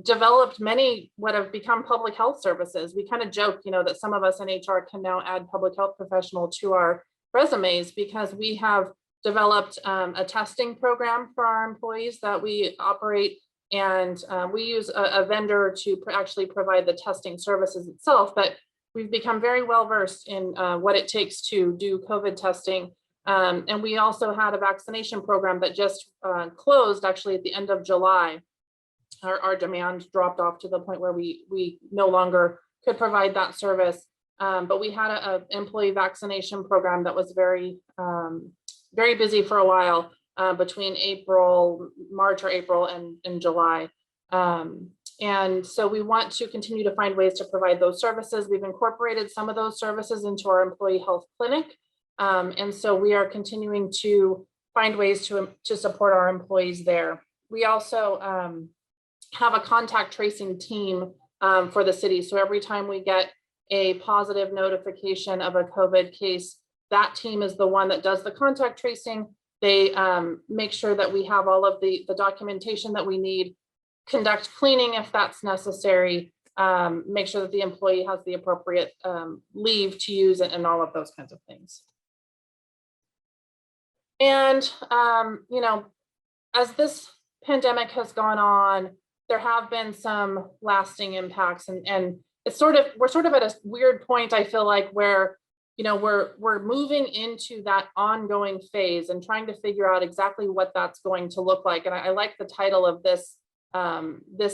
developed many what have become public health services. We kind of joke, that some of us in HR can now add public health professional to our resumes because we have developed a testing program for our employees that we operate. And we use a vendor to actually provide the testing services itself, but we've become very well versed in what it takes to do COVID testing. And we also had a vaccination program that just closed actually at the end of July. Our demand dropped off to the point where we no longer could provide that service. But we had an employee vaccination program that was very, very busy for a while between March or April and July. And so we want to continue to find ways to provide those services. We've incorporated some of those services into our employee health clinic. And so we are continuing to find ways to support our employees there. We also have a contact tracing team for the city. So every time we get a positive notification of a COVID case, that team is the one that does the contact tracing. They make sure that we have all of the documentation that we need, conduct cleaning if that's necessary, make sure that the employee has the appropriate leave to use it and all of those kinds of things. And, as this pandemic has gone on, there have been some lasting impacts and we're sort of at a weird point, I feel like, where, we're moving into that ongoing phase and trying to figure out exactly what that's going to look like. And I like the title of this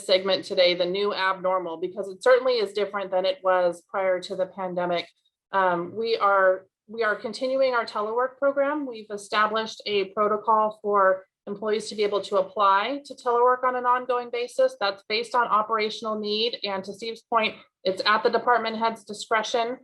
segment today, The New Abnormal, because it certainly is different than it was prior to the pandemic. We are continuing our telework program. We've established a protocol for employees to be able to apply to telework on an ongoing basis. That's based on operational need. And to Steve's point, it's at the department head's discretion.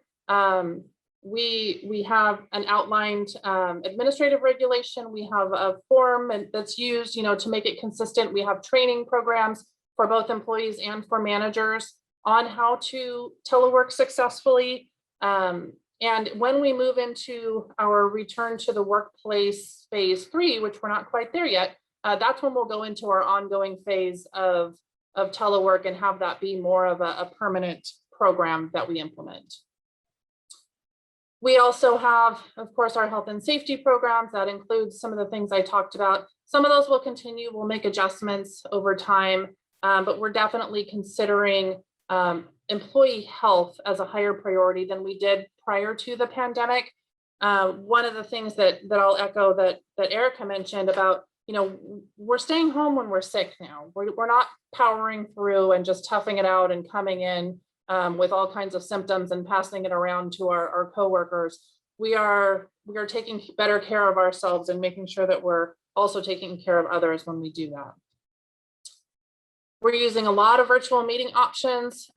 We have an outlined administrative regulation. We have a form that's used, to make it consistent. We have training programs for both employees and for managers on how to telework successfully. And when we move into our return to the workplace phase 3, which we're not quite there yet, that's when we'll go into our ongoing phase of telework and have that be more of a permanent program that we implement. We also have, of course, our health and safety programs. That includes some of the things I talked about. Some of those will continue. We'll make adjustments over time, but we're definitely considering employee health as a higher priority than we did prior to the pandemic. One of the things that I'll echo that Erica mentioned about, we're staying home when we're sick now. We're not powering through and just toughing it out and coming in with all kinds of symptoms and passing it around to our coworkers. We are taking better care of ourselves and making sure that we're also taking care of others when we do that. We're using a lot of virtual meeting options.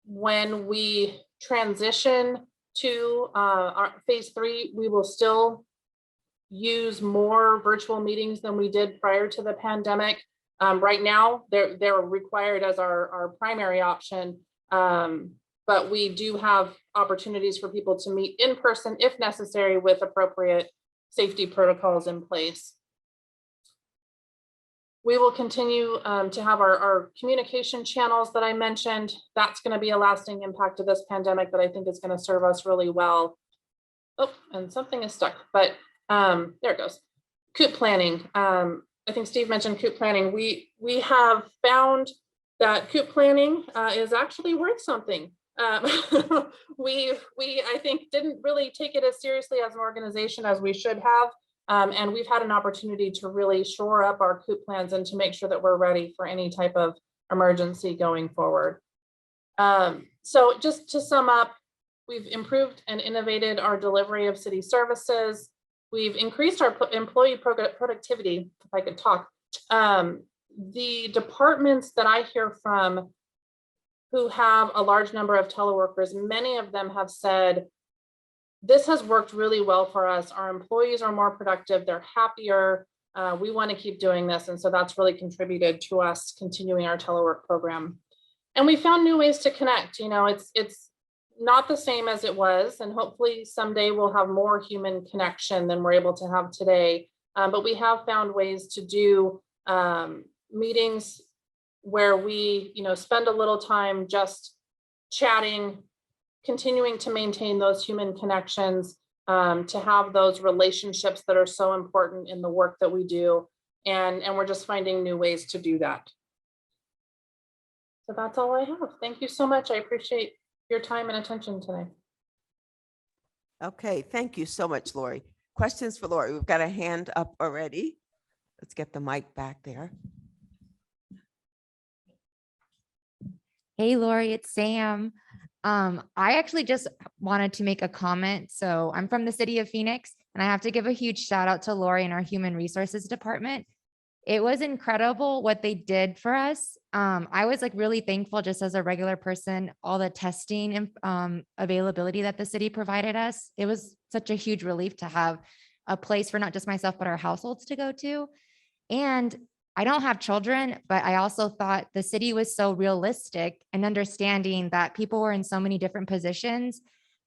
When we transition to our phase 3, we will still use more virtual meetings than we did prior to the pandemic. Right now, they're required as our primary option, but we do have opportunities for people to meet in person if necessary with appropriate safety protocols in place. We will continue to have our communication channels that I mentioned. That's going to be a lasting impact of this pandemic that I think is going to serve us really well. Oh, and something is stuck, but there it goes. COOP planning. I think Steve mentioned COOP planning. We have found that COOP planning is actually worth something. we I think didn't really take it as seriously as an organization as we should have. And we've had an opportunity to really shore up our COOP plans and to make sure that we're ready for any type of emergency going forward. So just to sum up, we've improved and innovated our delivery of city services. We've increased our employee productivity, if I could talk. The departments that I hear from who have a large number of teleworkers, many of them have said, this has worked really well for us. Our employees are more productive, they're happier. We want to keep doing this. And so that's really contributed to us continuing our telework program. And we found new ways to connect. You know, it's not the same as it was, and hopefully someday we'll have more human connection than we're able to have today. But we have found ways to do meetings where we, you know, spend a little time just chatting, continuing to maintain those human connections, to have those relationships that are so important in the work that we do. And we're just finding new ways to do that. So that's all I have. Thank you so much. I appreciate your time and attention today. Okay, thank you so much, Lori. Questions for Lori? We've got a hand up already. Let's get the mic back there. Hey, Lori, it's Sam. I actually just wanted to make a comment. So I'm from the city of Phoenix, and I have to give a huge shout out to Lori and our human resources department. It was incredible what they did for us. I was like really thankful just as a regular person, all the testing and availability that the city provided us. It was such a huge relief to have a place for not just myself, but our households to go to. And I don't have children, but I also thought the city was so realistic and understanding that people were in so many different positions,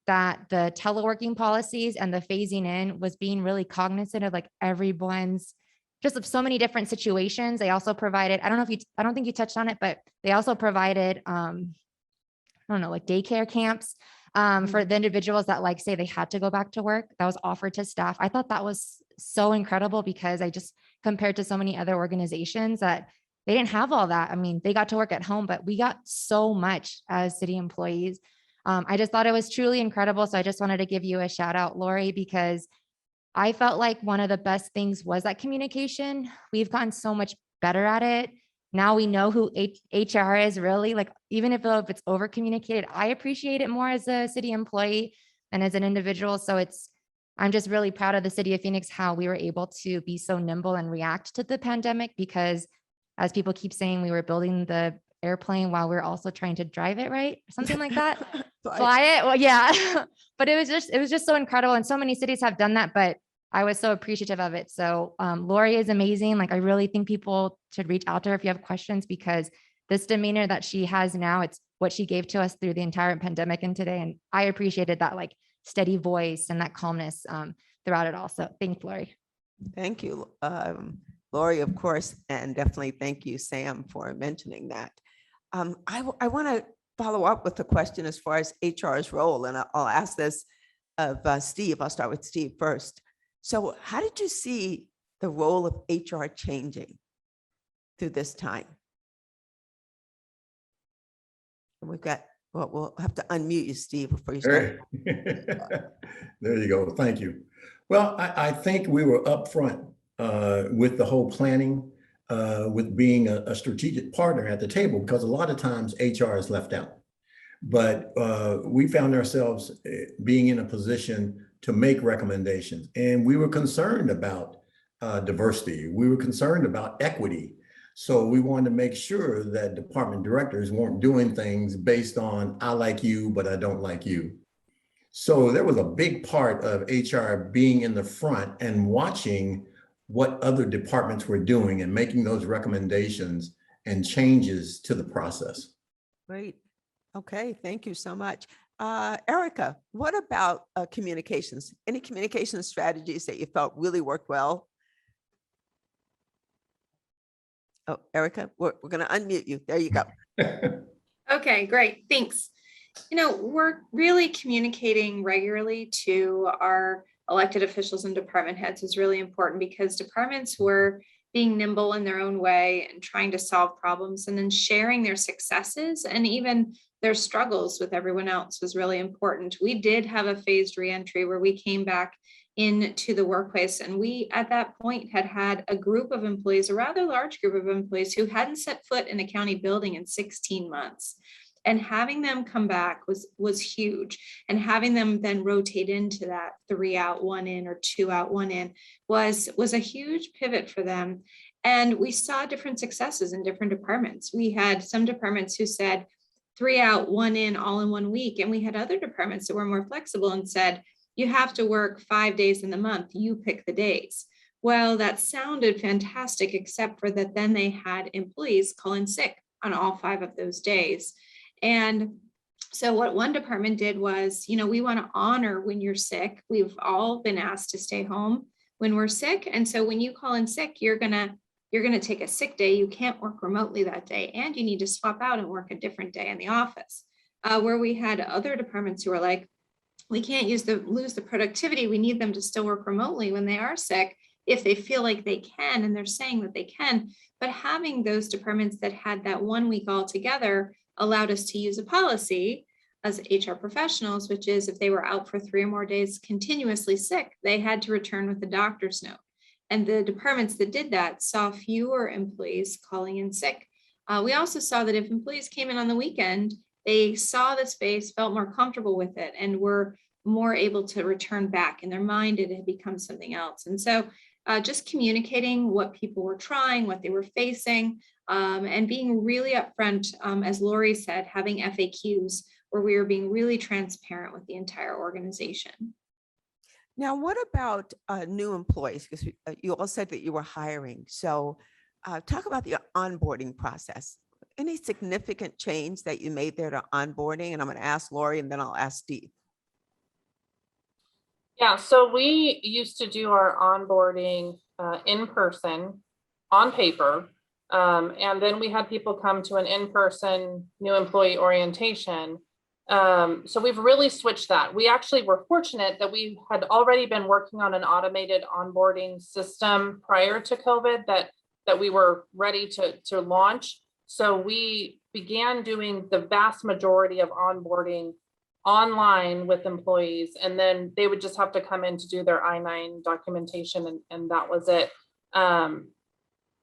that the teleworking policies and the phasing in was being really cognizant of like everyone's just of so many different situations. They also provided, I don't think you touched on it, but they also provided, I don't know, like daycare camps for the individuals that like say they had to go back to work, that was offered to staff. I thought that was so incredible because I just compared to so many other organizations that they didn't have all that. I mean, they got to work at home, but we got so much as city employees. I just thought it was truly incredible. So I just wanted to give you a shout out, Lori, because I felt like one of the best things was that communication. We've gotten so much better at it. Now we know who HR is really, like, even if it's over communicated, I appreciate it more as a city employee and as an individual. So I'm just really proud of the city of Phoenix, how we were able to be so nimble and react to the pandemic, because as people keep saying, we were building the airplane while we're also trying to drive it, right? Something like that. Fly it. Well, yeah, but it was just so incredible. And so many cities have done that, but I was so appreciative of it. So Lori is amazing. Like, I really think people should reach out to her if you have questions, because this demeanor that she has now, it's what she gave to us through the entire pandemic and today. And I appreciated that like steady voice and that calmness throughout it all. So thanks, Lori. Thank you, Lori, of course, and definitely thank you, Sam, for mentioning that. I want to follow up with the question as far as HR's role, and I'll ask this of Steve. I'll start with Steve first. So how did you see the role of HR changing through this time? And we'll have to unmute you, Steve, before you start. There you go. Thank you. Well, I think we were upfront with the whole planning, with being a strategic partner at the table, because a lot of times HR is left out. But we found ourselves being in a position to make recommendations. And we were concerned about diversity. We were concerned about equity. So we wanted to make sure that department directors weren't doing things based on, I like you, but I don't like you. So there was a big part of HR being in the front and watching what other departments were doing and making those recommendations and changes to the process. Great. Okay, thank you so much. Erica, what about communications? Any communication strategies that you felt really worked well? Oh, Erica, we're going to unmute you. There you go. Okay, great. Thanks. You know, we're really communicating regularly to our elected officials and department heads is really important, because departments were being nimble in their own way and trying to solve problems, and then sharing their successes and even their struggles with everyone else was really important. We did have a phased reentry where we came back into the workplace, and we at that point had a group of employees, a rather large group of employees, who hadn't set foot in a county building in 16 months. And having them come back was huge. And having them then rotate into that 3 out, 1 in, or 2 out, 1 in was a huge pivot for them. And we saw different successes in different departments. We had some departments who said 3 out, 1 in, all in 1 week. And we had other departments that were more flexible and said, you have to work 5 days in the month, you pick the days. Well, that sounded fantastic, except for that then they had employees call in sick on all 5 of those days. And so what one department did was, we want to honor when you're sick. We've all been asked to stay home when we're sick. And so when you call in sick, you're gonna take a sick day. You can't work remotely that day, and you need to swap out and work a different day in the office. Where we had other departments who were like, we can't lose the productivity. We need them to still work remotely when they are sick, if they feel like they can, and they're saying that they can. But having those departments that had that 1 week all together allowed us to use a policy as HR professionals, which is if they were out for 3 or more days continuously sick, they had to return with a doctor's note. And the departments that did that saw fewer employees calling in sick. We also saw that if employees came in on the weekend, they saw the space, felt more comfortable with it, and were more able to return back. In their mind, it had become something else. And so just communicating what people were trying, what they were facing, and being really upfront, as Lori said, having FAQs where we were being really transparent with the entire organization. Now, what about new employees? Because you all said that you were hiring. So talk about the onboarding process. Any significant change that you made there to onboarding? And I'm going to ask Lori, and then I'll ask Steve. Yeah, so we used to do our onboarding in person on paper. And then we had people come to an in-person new employee orientation. So we've really switched that. We actually were fortunate that we had already been working on an automated onboarding system prior to COVID that we were ready to launch. So we began doing the vast majority of onboarding online with employees, and then they would just have to come in to do their I-9 documentation, and that was it.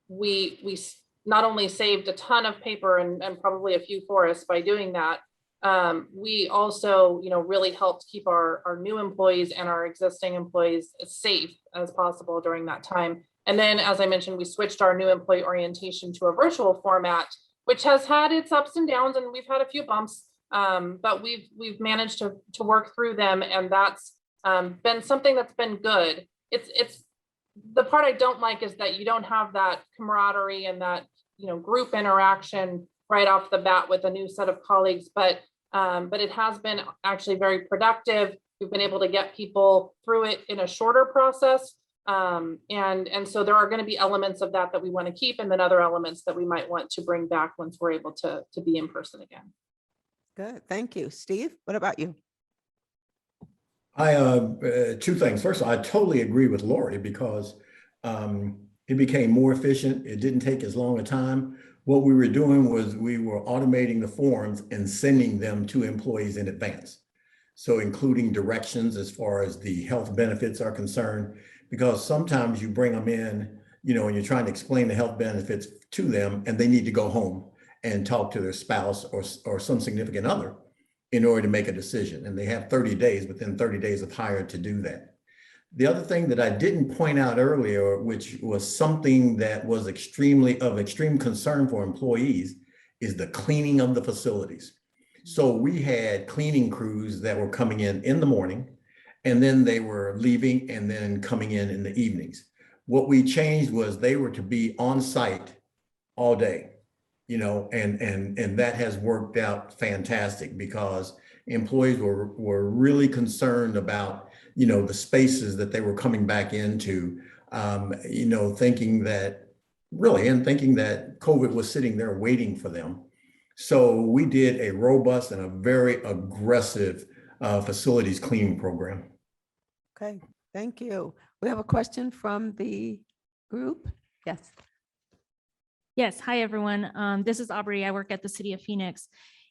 We not only saved a ton of paper and probably a few forests by doing that, we also, really helped keep our new employees and our existing employees as safe as possible during that time. And then, as I mentioned, we switched our new employee orientation to a virtual format, which has had its ups and downs, and we've had a few bumps, but we've managed to work through them, and that's been something that's been good. It's the part I don't like is that you don't have that camaraderie and that group interaction right off the bat with a new set of colleagues, but it has been actually very productive. We've been able to get people through it in a shorter process. And so there are going to be elements of that we want to keep, and then other elements that we might want to bring back once we're able to be in person again. Good, thank you. Steve, what about you? Two things. First, I totally agree with Lori because it became more efficient. It didn't take as long a time. What we were doing was we were automating the forms and sending them to employees in advance. So including directions as far as the health benefits are concerned, because sometimes you bring them in, and you're trying to explain the health benefits to them, and they need to go home and talk to their spouse or some significant other in order to make a decision. And they have 30 days, within 30 days of hire, to do that. The other thing that I didn't point out earlier, which was something that was of extreme concern for employees, is the cleaning of the facilities. So we had cleaning crews that were coming in the morning, and then they were leaving and then coming in the evenings. What we changed was they were to be on site all day, and that has worked out fantastic because employees were really concerned about the spaces that they were coming back into, thinking that COVID was sitting there waiting for them. So we did a robust and a very aggressive facilities cleaning program. Okay, thank you. We have a question from the group. Yes. Yes. Hi, everyone. This is Aubrey. I work at the City of Phoenix.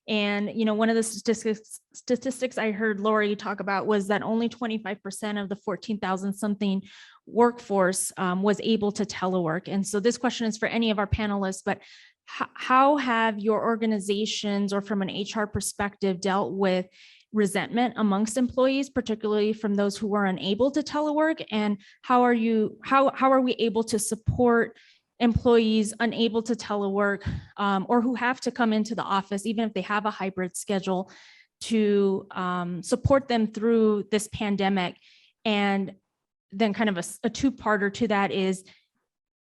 And, one of the statistics I heard Lori talk about was that only 25% of the 14,000 something workforce was able to telework. And so this question is for any of our panelists, but how have your organizations or from an HR perspective dealt with resentment amongst employees, particularly from those who were unable to telework? And how are we able to support employees unable to telework or who have to come into the office, even if they have a hybrid schedule, to support them through this pandemic? And then kind of a two-parter to that is,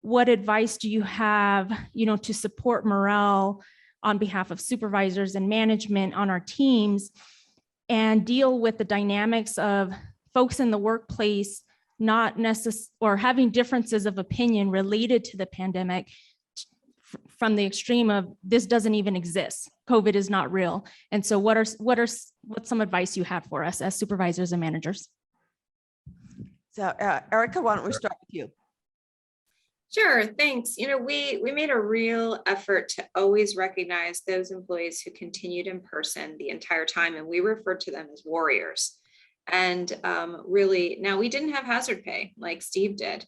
what advice do you have, to support morale on behalf of supervisors and management on our teams, and deal with the dynamics of folks in the workplace not necessarily or having differences of opinion related to the pandemic from the extreme of this doesn't even exist, COVID is not real. And so what's some advice you have for us as supervisors and managers? So Erica, why don't we start with you? Sure, thanks. We made a real effort to always recognize those employees who continued in person the entire time, and we referred to them as warriors. And really, now we didn't have hazard pay like Steve did.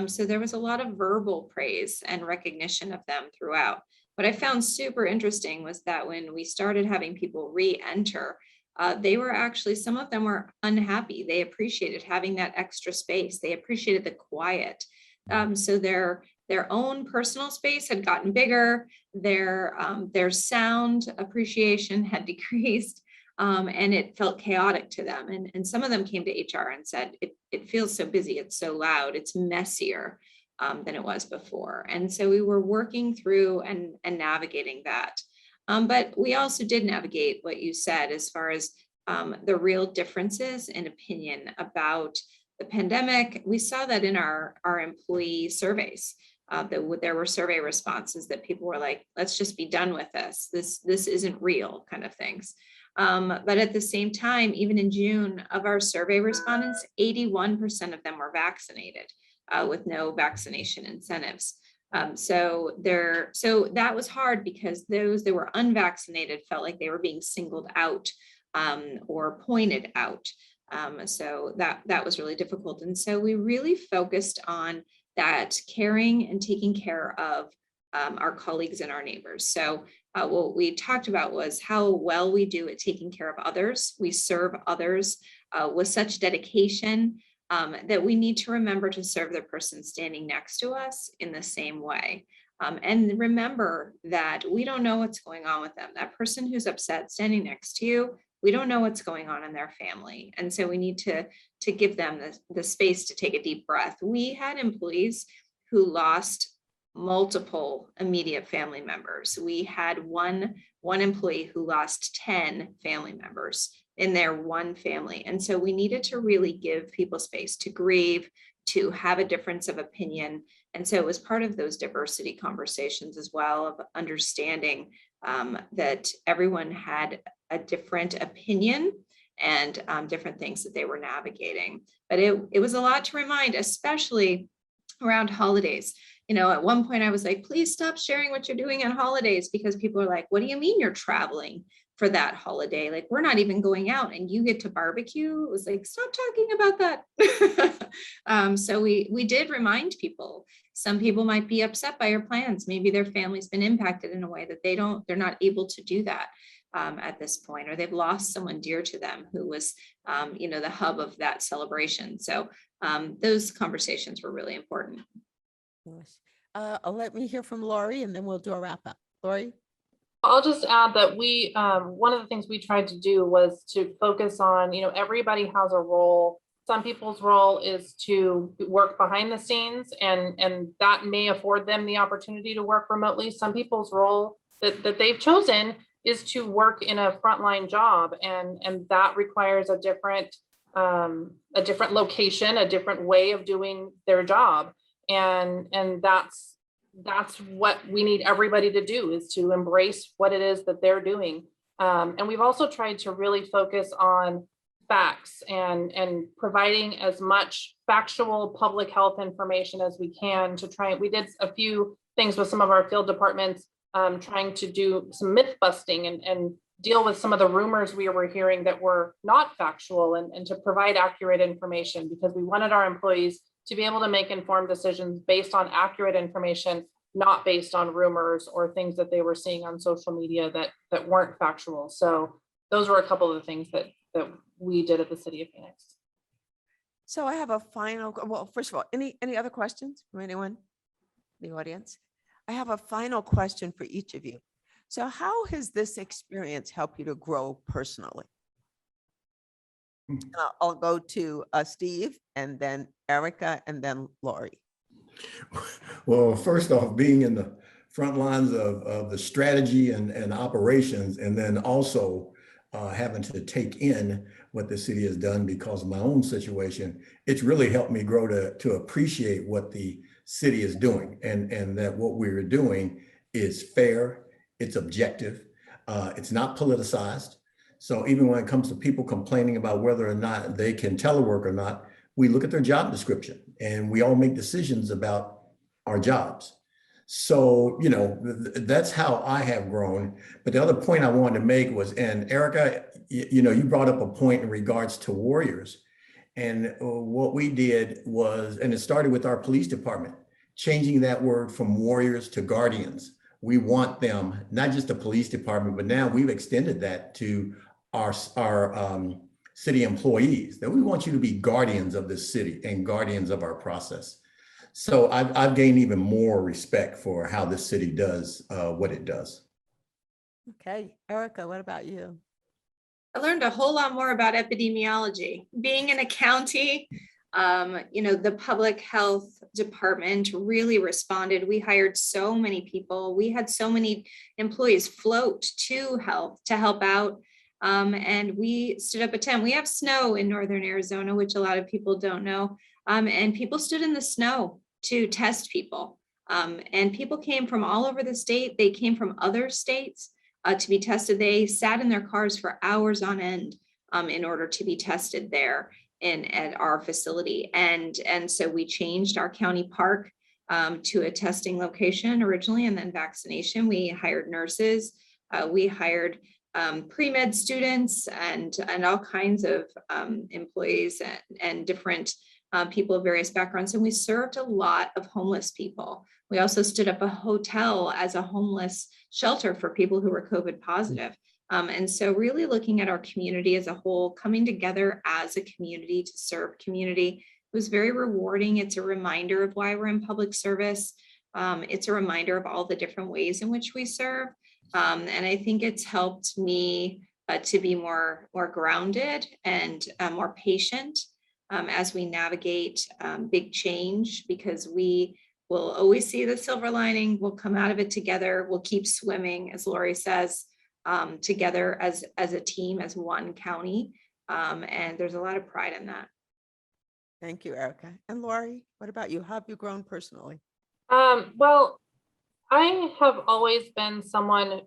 So there was a lot of verbal praise and recognition of them throughout. What I found super interesting was that when we started having people re-enter, they were actually, some of them were unhappy. They appreciated having that extra space. They appreciated the quiet. So their own personal space had gotten bigger, their sound appreciation had decreased, and it felt chaotic to them. And some of them came to HR and said, it feels so busy, it's so loud, it's messier than it was before. And so we were working through and navigating that. But we also did navigate what you said as far as the real differences in opinion about the pandemic. We saw that in our employee surveys. There were survey responses that people were like, let's just be done with this. This isn't real, kind of things. But at the same time, even in June, of our survey respondents, 81% of them were vaccinated with no vaccination incentives. So that was hard because those that were unvaccinated felt like they were being singled out or pointed out. So that was really difficult. And so we really focused on that caring and taking care of our colleagues and our neighbors. So what we talked about was how well we do at taking care of others. We serve others with such dedication that we need to remember to serve the person standing next to us in the same way. And remember that we don't know what's going on with them. That person who's upset standing next to you, we don't know what's going on in their family. And so we need to give them the space to take a deep breath. We had employees who lost multiple immediate family members. We had one employee who lost 10 family members in their one family. And so we needed to really give people space to grieve, to have a difference of opinion. And so it was part of those diversity conversations as well, of understanding that everyone had a different opinion and different things that they were navigating. But it was a lot to remind, especially around holidays. At one point I was like, please stop sharing what you're doing on holidays, because people are like, what do you mean you're traveling for that holiday? Like, we're not even going out and you get to barbecue. It was like, stop talking about that. So we did remind people. Some people might be upset by your plans. Maybe their family's been impacted in a way that they're not able to do that at this point, or they've lost someone dear to them who was, the hub of that celebration. So those conversations were really important. Let me hear from Lori and then we'll do a wrap up. Lori? I'll just add that we, one of the things we tried to do was to focus on, everybody has a role. Some people's role is to work behind the scenes, and that may afford them the opportunity to work remotely. Some people's role that they've chosen is to work in a frontline job, and that requires a different location, a different way of doing their job. And that's what we need everybody to do, is to embrace what it is that they're doing. And we've also tried to really focus on facts and providing as much factual public health information as we can to try. We did a few things with some of our field departments trying to do some myth busting and deal with some of the rumors we were hearing that were not factual, and to provide accurate information, because we wanted our employees to be able to make informed decisions based on accurate information, not based on rumors or things that they were seeing on social media that weren't factual. So those were a couple of the things that we did at the City of Phoenix. So I have a final, well, first of all, any other questions from anyone in the audience? I have a final question for each of you. So how has this experience helped you to grow personally? I'll go to Steve, and then Erica, and then Lori. Well, first off, being in the front lines of the strategy and operations, and then also having to take in what the city has done because of my own situation, it's really helped me grow to appreciate what the city is doing, and that what we're doing is fair, it's objective, it's not politicized. So even when it comes to people complaining about whether or not they can telework or not, we look at their job description and we all make decisions about our jobs. So, you know, that's how I have grown. But the other point I wanted to make was, and Erica, you know, you brought up a point in regards to warriors. And what we did was, and it started with our police department, changing that word from warriors to guardians. We want them, not just the police department, but now we've extended that to our city employees, that we want you to be guardians of this city and guardians of our process. So I've gained even more respect for how this city does what it does. Okay, Erica, what about you? I learned a whole lot more about epidemiology. Being in a county, you know, the public health department really responded. We hired so many people. We had so many employees float to help out. And we stood up a tent. We have snow in northern Arizona, which a lot of people don't know. And people stood in the snow to test people. And people came from all over the state. They came from other states to be tested. They sat in their cars for hours on end in order to be tested there at our facility. And so we changed our county park to a testing location originally, and then vaccination. We hired nurses. We hired pre-med students and all kinds of employees and different people of various backgrounds. And we served a lot of homeless people. We also stood up a hotel as a homeless shelter for people who were COVID positive. And so really looking at our community as a whole, coming together as a community to serve community, was very rewarding. It's a reminder of why we're in public service. It's a reminder of all the different ways in which we serve. And I think it's helped me to be more grounded and more patient as we navigate big change, because we will always see the silver lining. We'll come out of it together. We'll keep swimming, as Lori says, together as a team, as one county. And there's a lot of pride in that. Thank you, Erica. And Lori, what about you? How have you grown personally? Well, I have always been someone,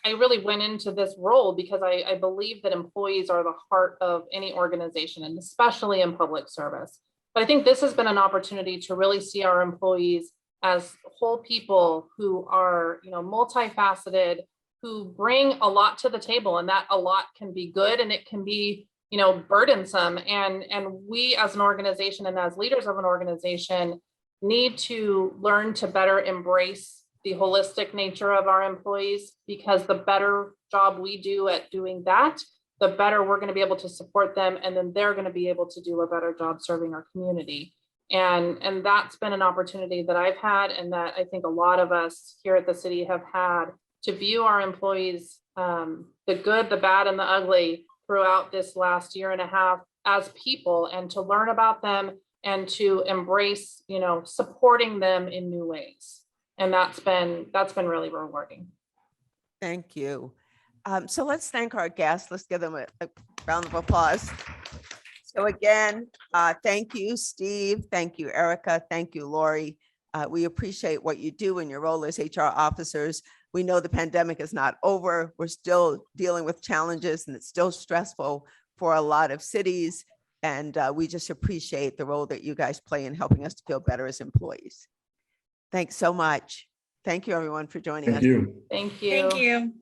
I really went into this role because I believe that employees are the heart of any organization, and especially in public service. But I think this has been an opportunity to really see our employees as whole people who are, you know, multifaceted, who bring a lot to the table, and that a lot can be good and it can be, you know, burdensome. And we as an organization and as leaders of an organization need to learn to better embrace the holistic nature of our employees, because the better job we do at doing that, the better we're going to be able to support them, and then they're going to be able to do a better job serving our community. And that's been an opportunity that I've had, and that I think a lot of us here at the city have had, to view our employees, the good, the bad, and the ugly throughout this last year and a half as people, and to learn about them and to embrace, you know, supporting them in new ways. And that's been really rewarding. Thank you. So let's thank our guests. Let's give them a round of applause. So again, thank you, Steve. Thank you, Erica. Thank you, Lori. We appreciate what you do in your role as HR officers. We know the pandemic is not over. We're still dealing with challenges, and it's still stressful for a lot of cities. And we just appreciate the role that you guys play in helping us to feel better as employees. Thanks so much. Thank you, everyone, for joining us. Thank you. Thank you. Thank you.